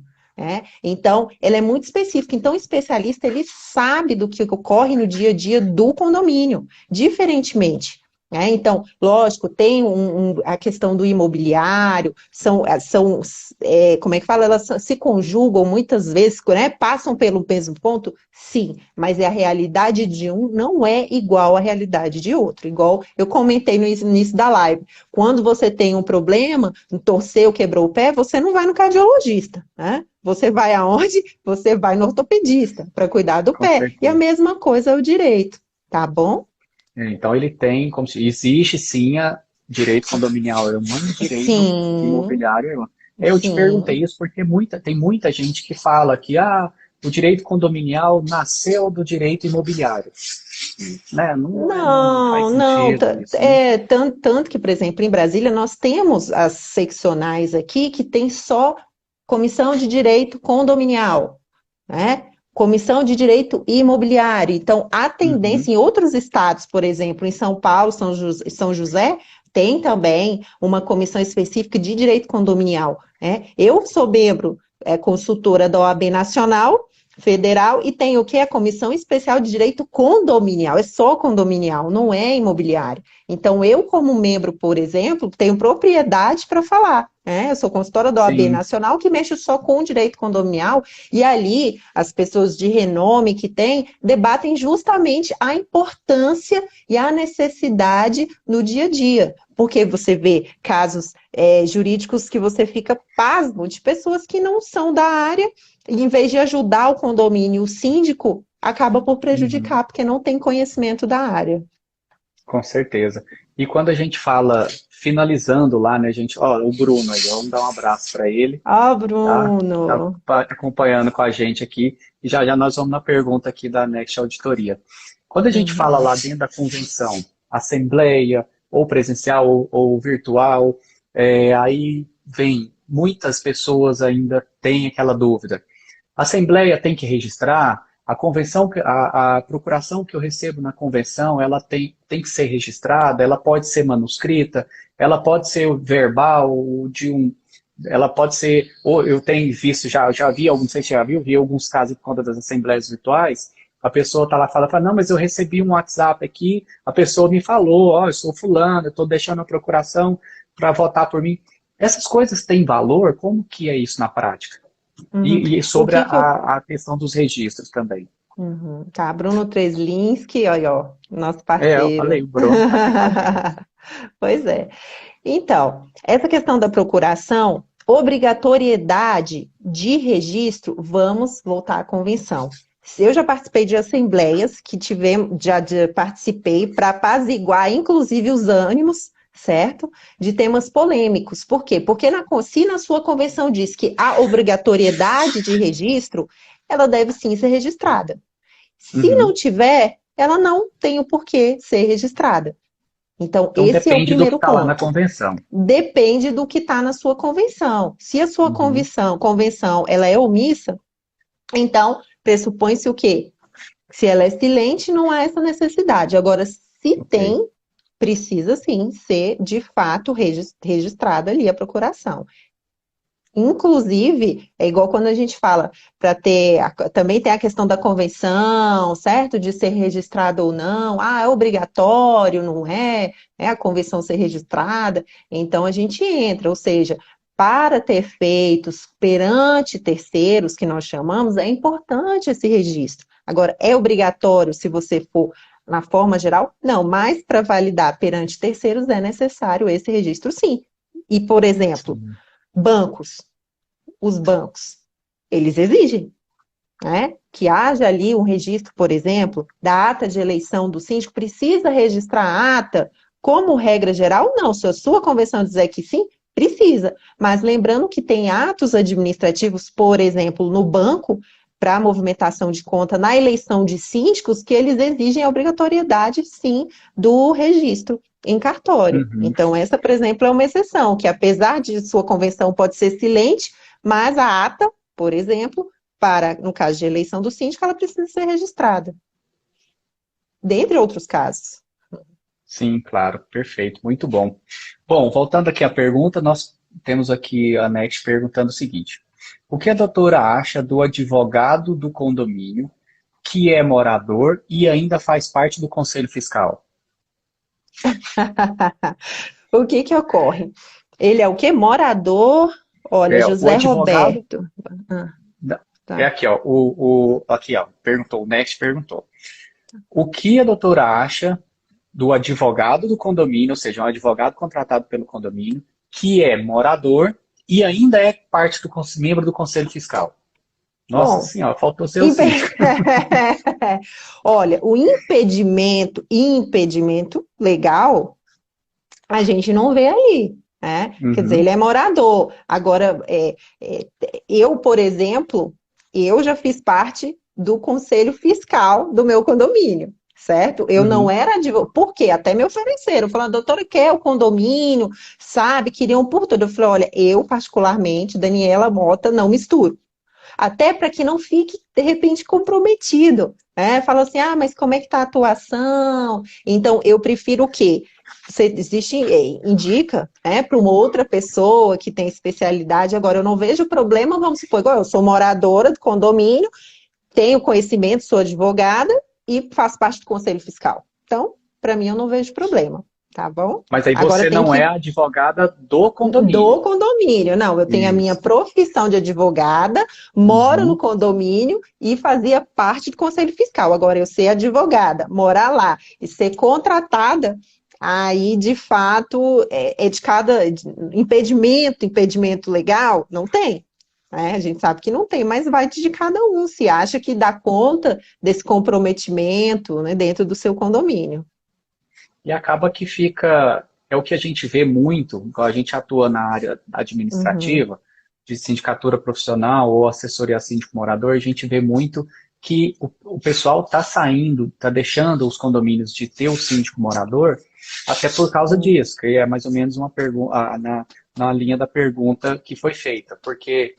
Então, ela é muito específica. Então, o especialista, ele sabe do que ocorre no dia a dia do condomínio, diferentemente. Então, lógico, tem a questão do imobiliário, como é que fala? Elas se conjugam muitas vezes, né? Passam pelo mesmo ponto, sim, mas a realidade de um não é igual à realidade de outro. Igual eu comentei no início da live, quando você tem um problema, torceu, quebrou o pé, você não vai no cardiologista, né? Você vai aonde? Você vai no ortopedista para cuidar do pé. certeza. E a mesma coisa é o direito, tá bom? Então ele tem, como se existe sim a direito condominial, é um direito Sim, imobiliário. Eu te sim. perguntei isso porque tem muita gente que fala que o direito condominial nasceu do direito imobiliário. Né? Não faz Não, não. sentido isso, né? Tanto que, por exemplo, em Brasília, nós temos as seccionais aqui que tem só comissão de direito condominial, né? Comissão de direito imobiliário. Então, a tendência em outros estados, por exemplo, em São Paulo, São José, tem também uma comissão específica de direito condominial, né? Eu sou membro, consultora da OAB Nacional, Federal, e tem o que? A Comissão Especial de Direito Condominial, é só condominial, não é imobiliário. Então, eu, como membro, por exemplo, tenho propriedade para falar, né? Eu sou consultora da OAB Sim. Nacional, que mexe só com o direito condominial, e ali as pessoas de renome que têm debatem justamente a importância e a necessidade no dia a dia. Porque você vê casos jurídicos que você fica pasmo de pessoas que não são da área, e em vez de ajudar o condomínio, o síndico acaba por prejudicar, porque não tem conhecimento da área. Com certeza. E quando a gente fala, finalizando lá, né, gente, o Bruno aí, vamos dar um abraço para ele, tá? Tá Bruno. acompanhando com a gente aqui, e já já nós vamos na pergunta aqui da Next Auditoria. Quando a gente fala lá dentro da convenção, assembleia, ou presencial ou virtual, aí vem, muitas pessoas ainda têm aquela dúvida. A Assembleia tem que registrar, a convenção, a procuração que eu recebo na convenção, ela tem que ser registrada, ela pode ser manuscrita, ela pode ser verbal, ela pode ser, ou eu tenho visto, já vi, não sei se já viu, vi alguns casos por conta das assembleias virtuais, a pessoa está lá e fala, não, mas eu recebi um WhatsApp aqui, a pessoa me falou, eu sou fulano, eu estou deixando a procuração para votar por mim. Essas coisas têm valor? Como que é isso na prática? E O sobre que que eu... a questão dos registros também. Tá, Bruno Treslinski, ó, nosso Eu falei, parceiro. o Bruno está aqui com a gente. Pois é. Então, essa questão da procuração, obrigatoriedade de registro, vamos voltar à convenção. Eu já participei de assembleias que já participei para apaziguar, inclusive, os ânimos, certo? De temas polêmicos. Por quê? Porque se na sua convenção diz que há obrigatoriedade de registro, ela deve sim ser registrada. Se não tiver, ela não tem o porquê ser registrada. Então, Então esse é o depende do que primeiro está lá na ponto. convenção. Depende do que está na sua convenção. Se a sua convenção ela é omissa, então pressupõe-se o quê? Se ela é silente, não há essa necessidade. Agora, se tem, precisa sim ser de fato registrada ali a procuração. Inclusive, é igual quando a gente fala, para ter, também tem a questão da convenção, certo? De ser registrado ou não. Ah, é obrigatório, não é? É a convenção ser registrada. Então a gente entra, ou seja, para ter feitos perante terceiros, que nós chamamos, é importante esse registro. Agora, é obrigatório se você for na forma geral? Não, mas para validar perante terceiros é necessário esse registro, sim. E, por exemplo, Sim. bancos, os bancos, eles exigem, né, que haja ali um registro, por exemplo, da ata de eleição do síndico, precisa registrar a ata, como regra geral, não. Se a sua convenção dizer que sim, precisa. Mas lembrando que tem atos administrativos, por exemplo, no banco, para movimentação de conta na eleição de síndicos, que eles exigem a obrigatoriedade, sim, do registro em cartório. Uhum. Então, essa, por exemplo, é uma exceção, que apesar de sua convenção pode ser silente, mas a ata, por exemplo, para, no caso de eleição do síndico, ela precisa ser registrada, dentre outros casos. Sim, claro, perfeito, muito bom. Bom, voltando aqui à pergunta, nós temos aqui a NET perguntando o seguinte: o que a doutora acha do advogado do condomínio que é morador e ainda faz parte do conselho fiscal? O que que ocorre? Ele é o quê? Morador. Olha, O José advogado Roberto. Ah, é tá. aqui, ó, aqui, ó, perguntou, o Next perguntou. O que a doutora acha do advogado do condomínio, ou seja, um advogado contratado pelo condomínio, que é morador e ainda é parte do membro do conselho fiscal? Nossa Bom, senhora, faltou ser o impe- síndico. olha, o impedimento legal, a gente não vê aí, né? Quer dizer, ele Uhum, é morador. Agora, eu, por exemplo, eu já fiz parte do conselho fiscal do meu condomínio, certo? Eu não uhum. era advogada. Por quê? Até me ofereceram, falando, doutora, quer o condomínio, sabe? Queriam por tudo. Eu falei, olha, eu, particularmente, Daniela Mota, não misturo. Até para que não fique, de repente, comprometido. Né? Fala assim, ah, mas como é que está a atuação? Então, eu prefiro o quê? Você indica, né, para uma outra pessoa que tem especialidade. Agora, eu não vejo problema, vamos supor, igual eu sou moradora do condomínio, tenho conhecimento, sou advogada e faço parte do conselho fiscal. Então, para mim, eu não vejo problema, tá bom? Mas aí Agora você tem não é que a advogada do do condomínio. condomínio. Não, eu tenho a minha Isso. profissão de advogada, moro no Uhum. condomínio e fazia parte do conselho fiscal. Agora, eu ser advogada, morar lá e ser contratada, aí, de fato, é de cada impedimento legal, não tem. Né? A gente sabe que não tem, mas vai de cada um, se acha que dá conta desse comprometimento, né, dentro do seu condomínio. E acaba que fica, é o que a gente vê muito, quando a gente atua na área Uhum, administrativa, de sindicatura profissional ou assessoria síndico-morador, a gente vê muito que o pessoal está saindo, está deixando os condomínios de ter o síndico-morador, até por causa sim. disso, que é mais ou menos uma pergunta na linha da pergunta que foi feita, porque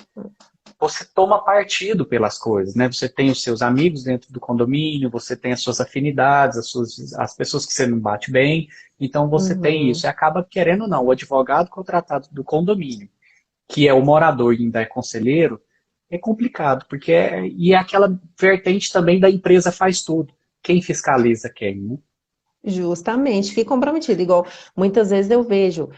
você toma partido pelas coisas, né? Você tem os seus amigos dentro do condomínio, você tem as suas afinidades, as pessoas que você não bate bem, então você tem isso. Uhum. E acaba querendo ou não, o advogado contratado do condomínio, que é o morador e ainda é conselheiro, é complicado, porque e é aquela vertente também da empresa faz tudo. Quem fiscaliza quem, né? Justamente, fica comprometido. Igual muitas vezes eu vejo,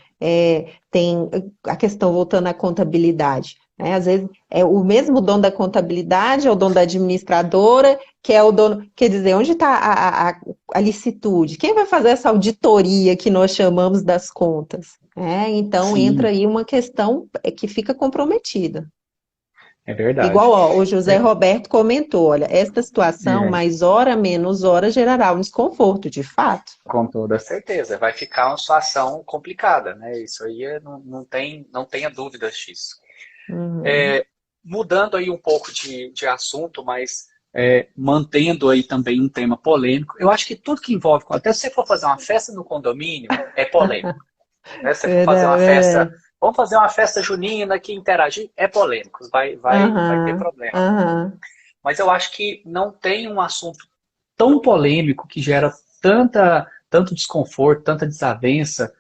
tem a questão voltando à contabilidade. Né? Às vezes é o mesmo dono da contabilidade, é o dono da administradora, que é o dono. Quer dizer, onde está a licitude? Quem vai fazer essa auditoria que nós chamamos das contas? Então entra Sim, aí uma questão que fica comprometida. é verdade. Igual, ó, o José É, Roberto comentou, olha, esta situação, é, mais hora menos hora, gerará um desconforto, de fato. com toda certeza. Vai ficar uma situação complicada, né? Isso aí não tenha dúvidas disso. Uhum. É, mudando aí um pouco de assunto, mas mantendo aí também um tema polêmico, eu acho que tudo que envolve, até se você for fazer uma festa no condomínio, é polêmico. Né? Se você for fazer uma Verdade, festa, verdade. vamos fazer uma festa junina que interagir, é polêmico, vai ter Aham, problema. aham. Mas eu acho que não tem um assunto tão polêmico que gera tanto desconforto, tanta desavença,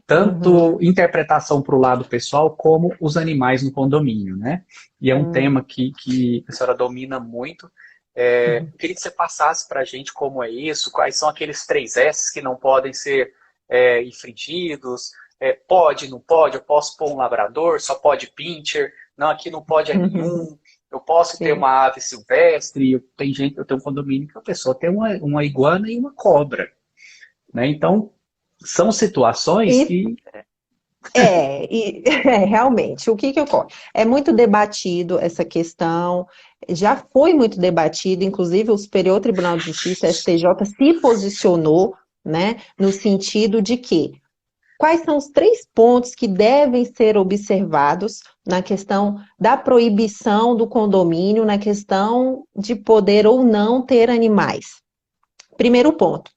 tanto interpretação para o lado pessoal como os animais no condomínio, né? E é um tema que a senhora domina muito. Eu queria que você passasse para a gente como é isso, quais são aqueles 3 S que não podem ser infringidos, pode, não pode, eu posso pôr um labrador, só pode pincher, não, aqui não pode nenhum, eu posso ter uma ave silvestre, eu tenho um condomínio que a pessoa tem uma iguana e uma cobra, né? Então, são situações que... Realmente, o que ocorre? É muito debatido essa questão, já foi muito debatido, inclusive o Superior Tribunal de Justiça, STJ, se posicionou, né, no sentido de que quais são os 3 pontos que devem ser observados na questão da proibição do condomínio, na questão de poder ou não ter animais. Primeiro ponto,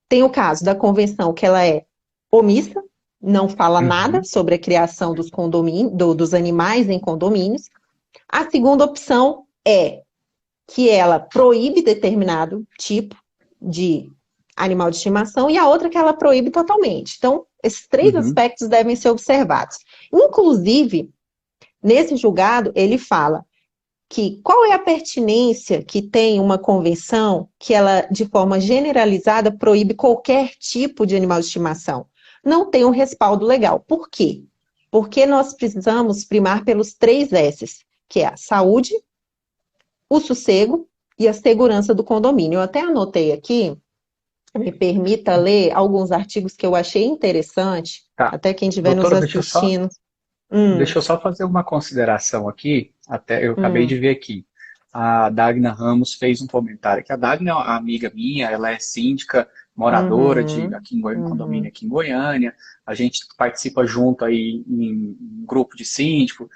tem o caso da convenção que ela é omissa, não fala nada sobre a criação dos dos animais em condomínios. A segunda opção é que ela proíbe determinado tipo de animal de estimação e a outra que ela proíbe totalmente. Então, esses 3 aspectos devem ser observados. Inclusive, nesse julgado, ele fala que qual é a pertinência que tem uma convenção que ela, de forma generalizada, proíbe qualquer tipo de animal de estimação. Não tem um respaldo legal. Por quê? Porque nós precisamos primar pelos 3 S's, que é a saúde, o sossego e a segurança do condomínio. Eu até anotei aqui, me permita ler alguns artigos que eu achei interessante, até quem estiver nos assistindo. Deixa eu só fazer uma consideração aqui, até eu acabei de ver aqui. A Dagna Ramos fez um comentário, que a Dagna é uma amiga minha, ela é síndica, moradora aqui em condomínio aqui em Goiânia, a gente participa junto aí em um grupo de síndico,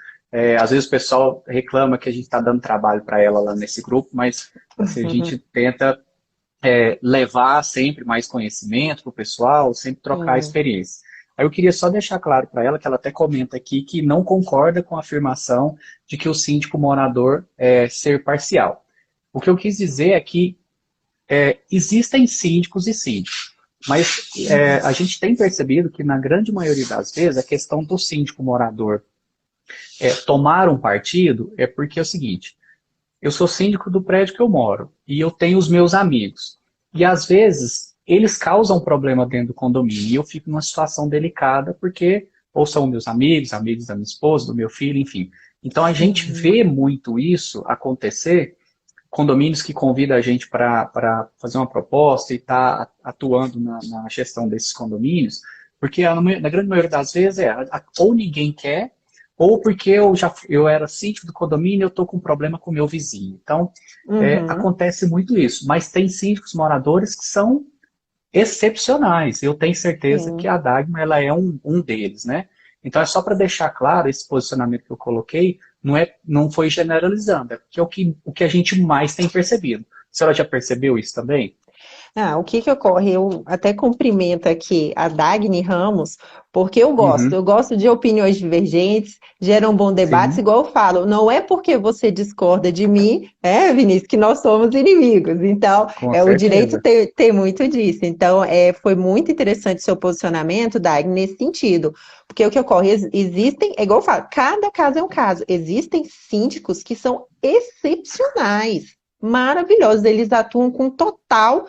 às vezes o pessoal reclama que a gente está dando trabalho para ela lá nesse grupo, mas assim, a gente tenta levar sempre mais conhecimento para o pessoal, sempre trocar experiência. Aí eu queria só deixar claro para ela, que ela até comenta aqui, que não concorda com a afirmação de que o síndico morador é ser parcial. O que eu quis dizer é que existem síndicos e síndicos, mas a gente tem percebido que na grande maioria das vezes a questão do síndico morador tomar um partido é porque é o seguinte: eu sou síndico do prédio que eu moro e eu tenho os meus amigos. E às vezes eles causam problema dentro do condomínio e eu fico numa situação delicada porque ou são meus amigos, amigos da minha esposa, do meu filho, enfim. Então a gente vê muito isso acontecer, condomínios que convidam a gente para fazer uma proposta e tá atuando na gestão desses condomínios, porque na grande maioria das vezes ou ninguém quer, ou porque eu era síndico do condomínio e eu estou com problema com o meu vizinho. Então, acontece muito isso. Mas tem síndicos moradores que são excepcionais. Eu tenho certeza que a Dagmar ela é um deles, né? Então, é só para deixar claro esse posicionamento que eu coloquei, não foi generalizando, é porque o que a gente mais tem percebido. A senhora já percebeu isso também? O que ocorre? Eu até cumprimento aqui a Dagny Ramos, porque eu gosto de opiniões divergentes, geram bom debates, igual eu falo, não é porque você discorda de mim, Vinícius, que nós somos inimigos, então o direito tem muito disso, então foi muito interessante o seu posicionamento, Dagny, nesse sentido, porque o que ocorre, existem, igual eu falo, cada caso é um caso, existem síndicos que são excepcionais, maravilhosos, eles atuam com total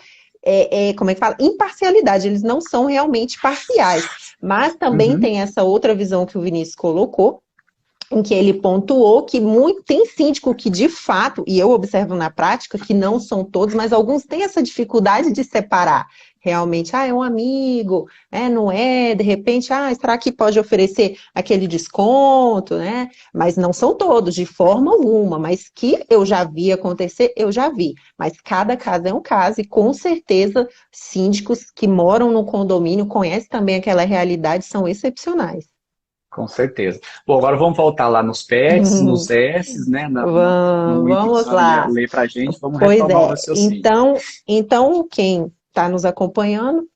como é que fala? Imparcialidade, eles não são realmente parciais, mas também tem essa outra visão que o Vinícius colocou, em que ele pontuou que tem síndico que de fato, e eu observo na prática, que não são todos, mas alguns têm essa dificuldade de separar. Realmente, é um amigo, não é, de repente, será que pode oferecer aquele desconto, né? Mas não são todos, de forma alguma, mas que eu já vi acontecer, eu já vi. Mas cada caso é um caso e com certeza síndicos que moram no condomínio, conhecem também aquela realidade, são excepcionais. Com certeza. Bom, agora vamos voltar lá nos PETs, nos S's, né? Vamos lá. Ler para a gente, vamos retomar o raciocínio. Então, quem está nos acompanhando,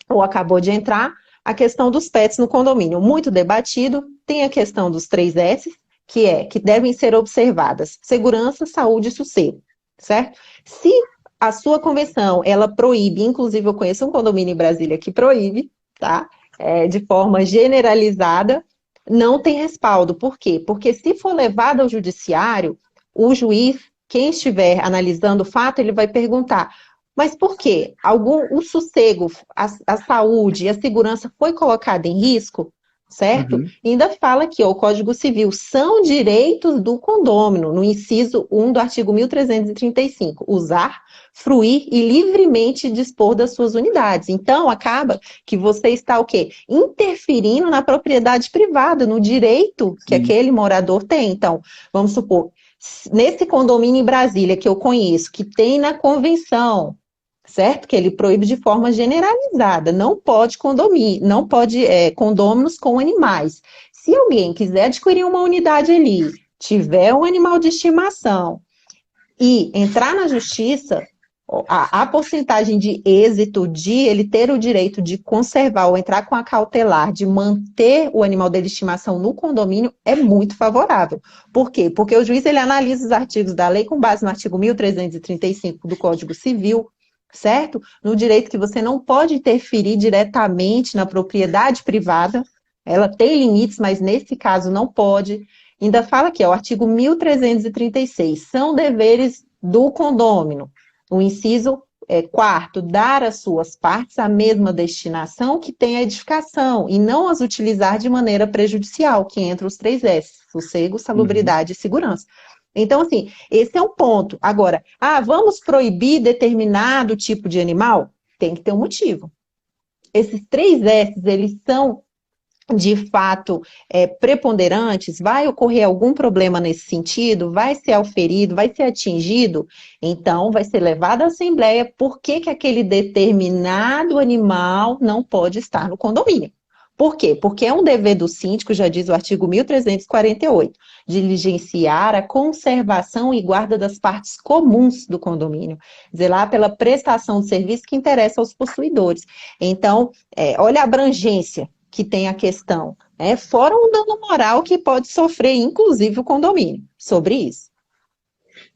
ou acabou de entrar, a questão dos pets no condomínio, muito debatido, tem a questão dos 3 S, que devem ser observadas, segurança, saúde e sossego, certo? Se a sua convenção, ela proíbe, inclusive eu conheço um condomínio em Brasília que proíbe, tá? de forma generalizada, não tem respaldo. Por quê? Porque se for levado ao judiciário, o juiz, quem estiver analisando o fato, ele vai perguntar, mas por quê? O sossego, a saúde e a segurança foi colocada em risco? Certo? Uhum. E ainda fala que o Código Civil são direitos do condômino, no inciso 1 do artigo 1335, usar, fruir e livremente dispor das suas unidades. Então, acaba que você está o quê? Interferindo na propriedade privada, no direito que Sim. aquele morador tem. Então, vamos supor, nesse condomínio em Brasília que eu conheço, que tem na convenção, certo? Que ele proíbe de forma generalizada, não pode condomínio, não pode condôminos com animais. Se alguém quiser adquirir uma unidade ali, tiver um animal de estimação e entrar na justiça, a porcentagem de êxito de ele ter o direito de conservar ou entrar com a cautelar, de manter o animal de estimação no condomínio, é muito favorável. Por quê? Porque o juiz ele analisa os artigos da lei com base no artigo 1335 do Código Civil, certo? No direito que você não pode interferir diretamente na propriedade privada, ela tem limites, mas nesse caso não pode. Ainda fala aqui, o artigo 1336, são deveres do condômino. O inciso 4º, dar às suas partes a mesma destinação que tem a edificação, e não as utilizar de maneira prejudicial, que entra os 3 S, sossego, salubridade e segurança. Então, assim, esse é um ponto. Agora, vamos proibir determinado tipo de animal? Tem que ter um motivo. Esses 3 S's, eles são, de fato, preponderantes? Vai ocorrer algum problema nesse sentido? Vai ser auferido? Vai ser atingido? Então, vai ser levado à Assembleia por que aquele determinado animal não pode estar no condomínio. Por quê? Porque é um dever do síndico, já diz o artigo 1348, diligenciar a conservação e guarda das partes comuns do condomínio, zelar pela prestação de serviço que interessa aos possuidores. Então, olha a abrangência que tem a questão, fora um dano moral que pode sofrer, inclusive, o condomínio, sobre isso.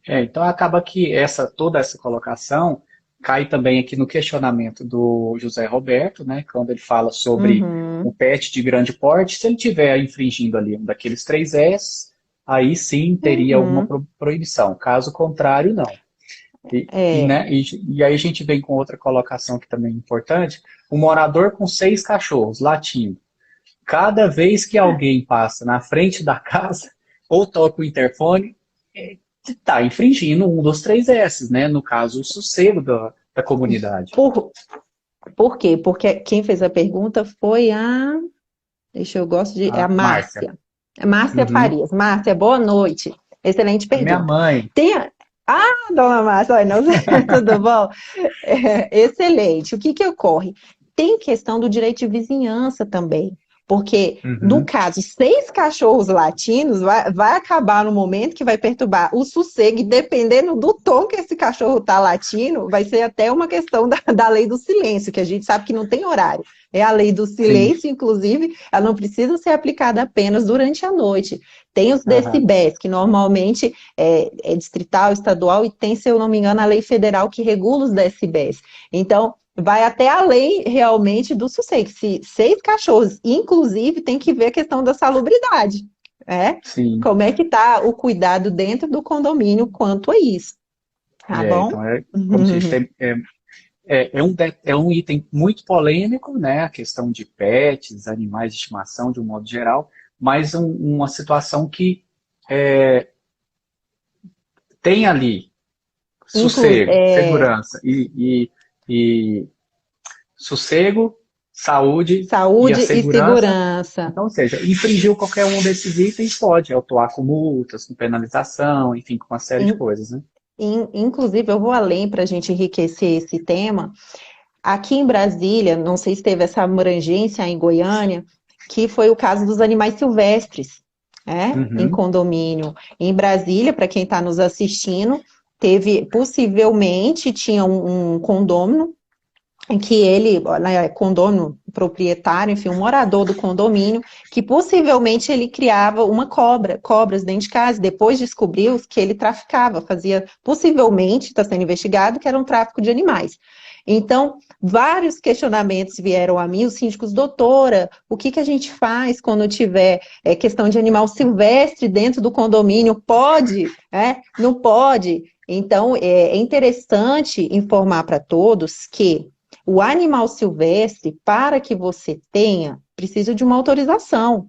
Então acaba que toda essa colocação cai também aqui no questionamento do José Roberto, né, quando ele fala sobre um pet de grande porte, se ele estiver infringindo ali um daqueles 3 S, aí sim teria alguma proibição, caso contrário, não. E aí a gente vem com outra colocação que também é importante, um morador com 6 cachorros latindo. Cada vez que alguém passa na frente da casa ou toca o interfone, está infringindo um dos 3 S, né? No caso, o sossego da comunidade. Por quê? Porque quem fez a pergunta foi a Márcia. Márcia Farias. Márcia, boa noite. Excelente pergunta. Minha mãe. Dona Márcia, tudo bom? Excelente. O que ocorre? Tem questão do direito de vizinhança também. Porque, no caso, 6 cachorros latinos, vai acabar no momento que vai perturbar o sossego, e dependendo do tom que esse cachorro está latindo, vai ser até uma questão da lei do silêncio, que a gente sabe que não tem horário. É a lei do silêncio, sim. Inclusive, ela não precisa ser aplicada apenas durante a noite. Tem os decibéis, que normalmente é distrital, estadual, e tem, se eu não me engano, a lei federal que regula os decibéis. Então, vai até além, realmente, do sossego. Se 6 cachorros, inclusive, tem que ver a questão da salubridade. Sim. Como é que está o cuidado dentro do condomínio quanto a isso. Tá bom? Então, como se diz, é um item muito polêmico, né? A questão de pets, animais de estimação, de um modo geral, mas uma situação que tem ali sossego, segurança e sossego, saúde e segurança. Então, ou seja, infringiu qualquer um desses itens, pode autuar com multas, com penalização, enfim, com uma série de coisas, né? Inclusive, eu vou além para a gente enriquecer esse tema. Aqui em Brasília, não sei se teve essa abrangência em Goiânia, que foi o caso dos animais silvestres, em condomínio. Em Brasília, para quem está nos assistindo, possivelmente tinha um condômino em que ele, né, condomínio proprietário, enfim, um morador do condomínio, que possivelmente ele criava cobras dentro de casa, depois descobriu que ele traficava, possivelmente, está sendo investigado, que era um tráfico de animais. Então, vários questionamentos vieram a mim, os síndicos, doutora, o que a gente faz quando tiver questão de animal silvestre dentro do condomínio? Pode? Não pode? Então, é interessante informar para todos que o animal silvestre, para que você tenha, precisa de uma autorização,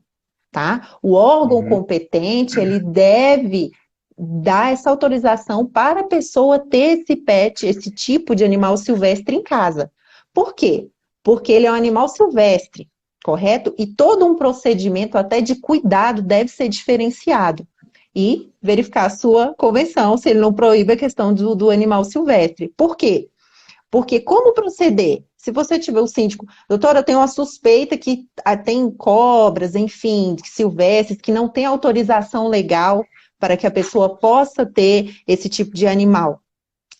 tá? O órgão competente, ele deve dar essa autorização para a pessoa ter esse pet, esse tipo de animal silvestre em casa. Por quê? Porque ele é um animal silvestre, correto? E todo um procedimento até de cuidado deve ser diferenciado. E verificar a sua convenção, se ele não proíbe a questão do animal silvestre. Por quê? Porque como proceder? Se você tiver o síndico, doutora, eu tenho uma suspeita que tem cobras, enfim, silvestres, que não tem autorização legal para que a pessoa possa ter esse tipo de animal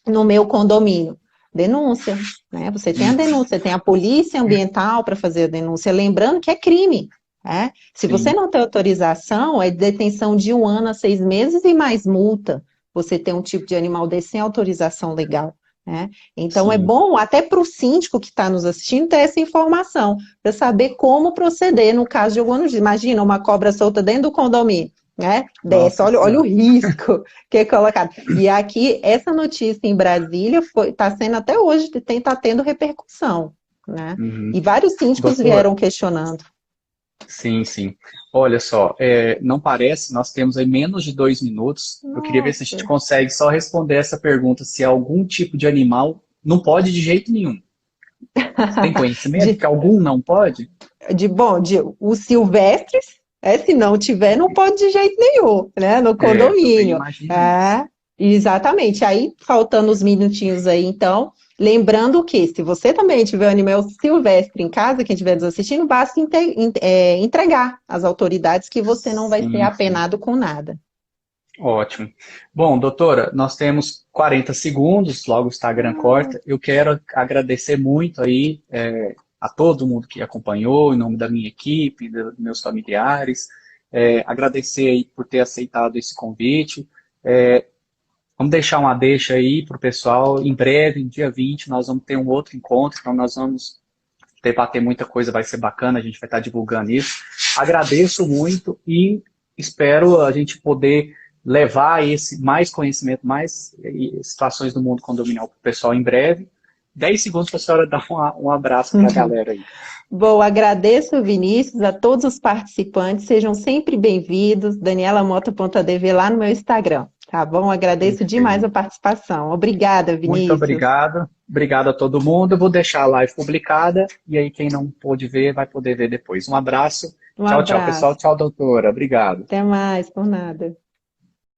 no meu condomínio. Denúncia, né? Você tem a denúncia, tem a polícia ambiental para fazer a denúncia, lembrando que é crime. Né? Se você não tem autorização, é detenção de 1 ano a 6 meses e mais multa. Você tem um tipo de animal desse sem autorização legal. Né? Então, é bom até para o síndico que está nos assistindo ter essa informação, para saber como proceder no caso de alguma notícia. Imagina uma cobra solta dentro do condomínio, né? Desce, olha o risco que é colocado. E aqui, essa notícia em Brasília está sendo até hoje, está tendo repercussão, né? E vários síndicos vieram questionando. Sim, sim. Olha só, não parece, nós temos aí menos de 2 minutos. Eu queria ver se a gente consegue só responder essa pergunta, se algum tipo de animal não pode de jeito nenhum. Você tem conhecimento que algum não pode? Os silvestres, se não tiver, não pode de jeito nenhum, né? No condomínio. Exatamente. Aí, faltando os minutinhos aí, então, lembrando que, se você também tiver um animal silvestre em casa, quem estiver nos assistindo, basta entregar às autoridades que você não vai ser apenado com nada. Ótimo. Bom, doutora, nós temos 40 segundos, logo o Instagram corta. Eu quero agradecer muito aí a todo mundo que acompanhou, em nome da minha equipe, dos meus familiares. Agradecer aí por ter aceitado esse convite. Vamos deixar uma deixa aí para o pessoal. Em breve, em dia 20, nós vamos ter um outro encontro, então nós vamos debater muita coisa, vai ser bacana, a gente vai estar divulgando isso. Agradeço muito e espero a gente poder levar mais conhecimento, mais situações do mundo condominial para o pessoal em breve. 10 segundos para a senhora dar um abraço para a galera aí. Bom, agradeço, Vinícius, a todos os participantes, sejam sempre bem-vindos, daniela.mota.dv lá no meu Instagram, tá bom? Agradeço demais a participação. Obrigada, Vinícius. Muito obrigado. Obrigado a todo mundo. Eu vou deixar a live publicada e aí quem não pôde ver vai poder ver depois. Um abraço. Tchau, pessoal. Tchau, doutora. Obrigado. Até mais, por nada.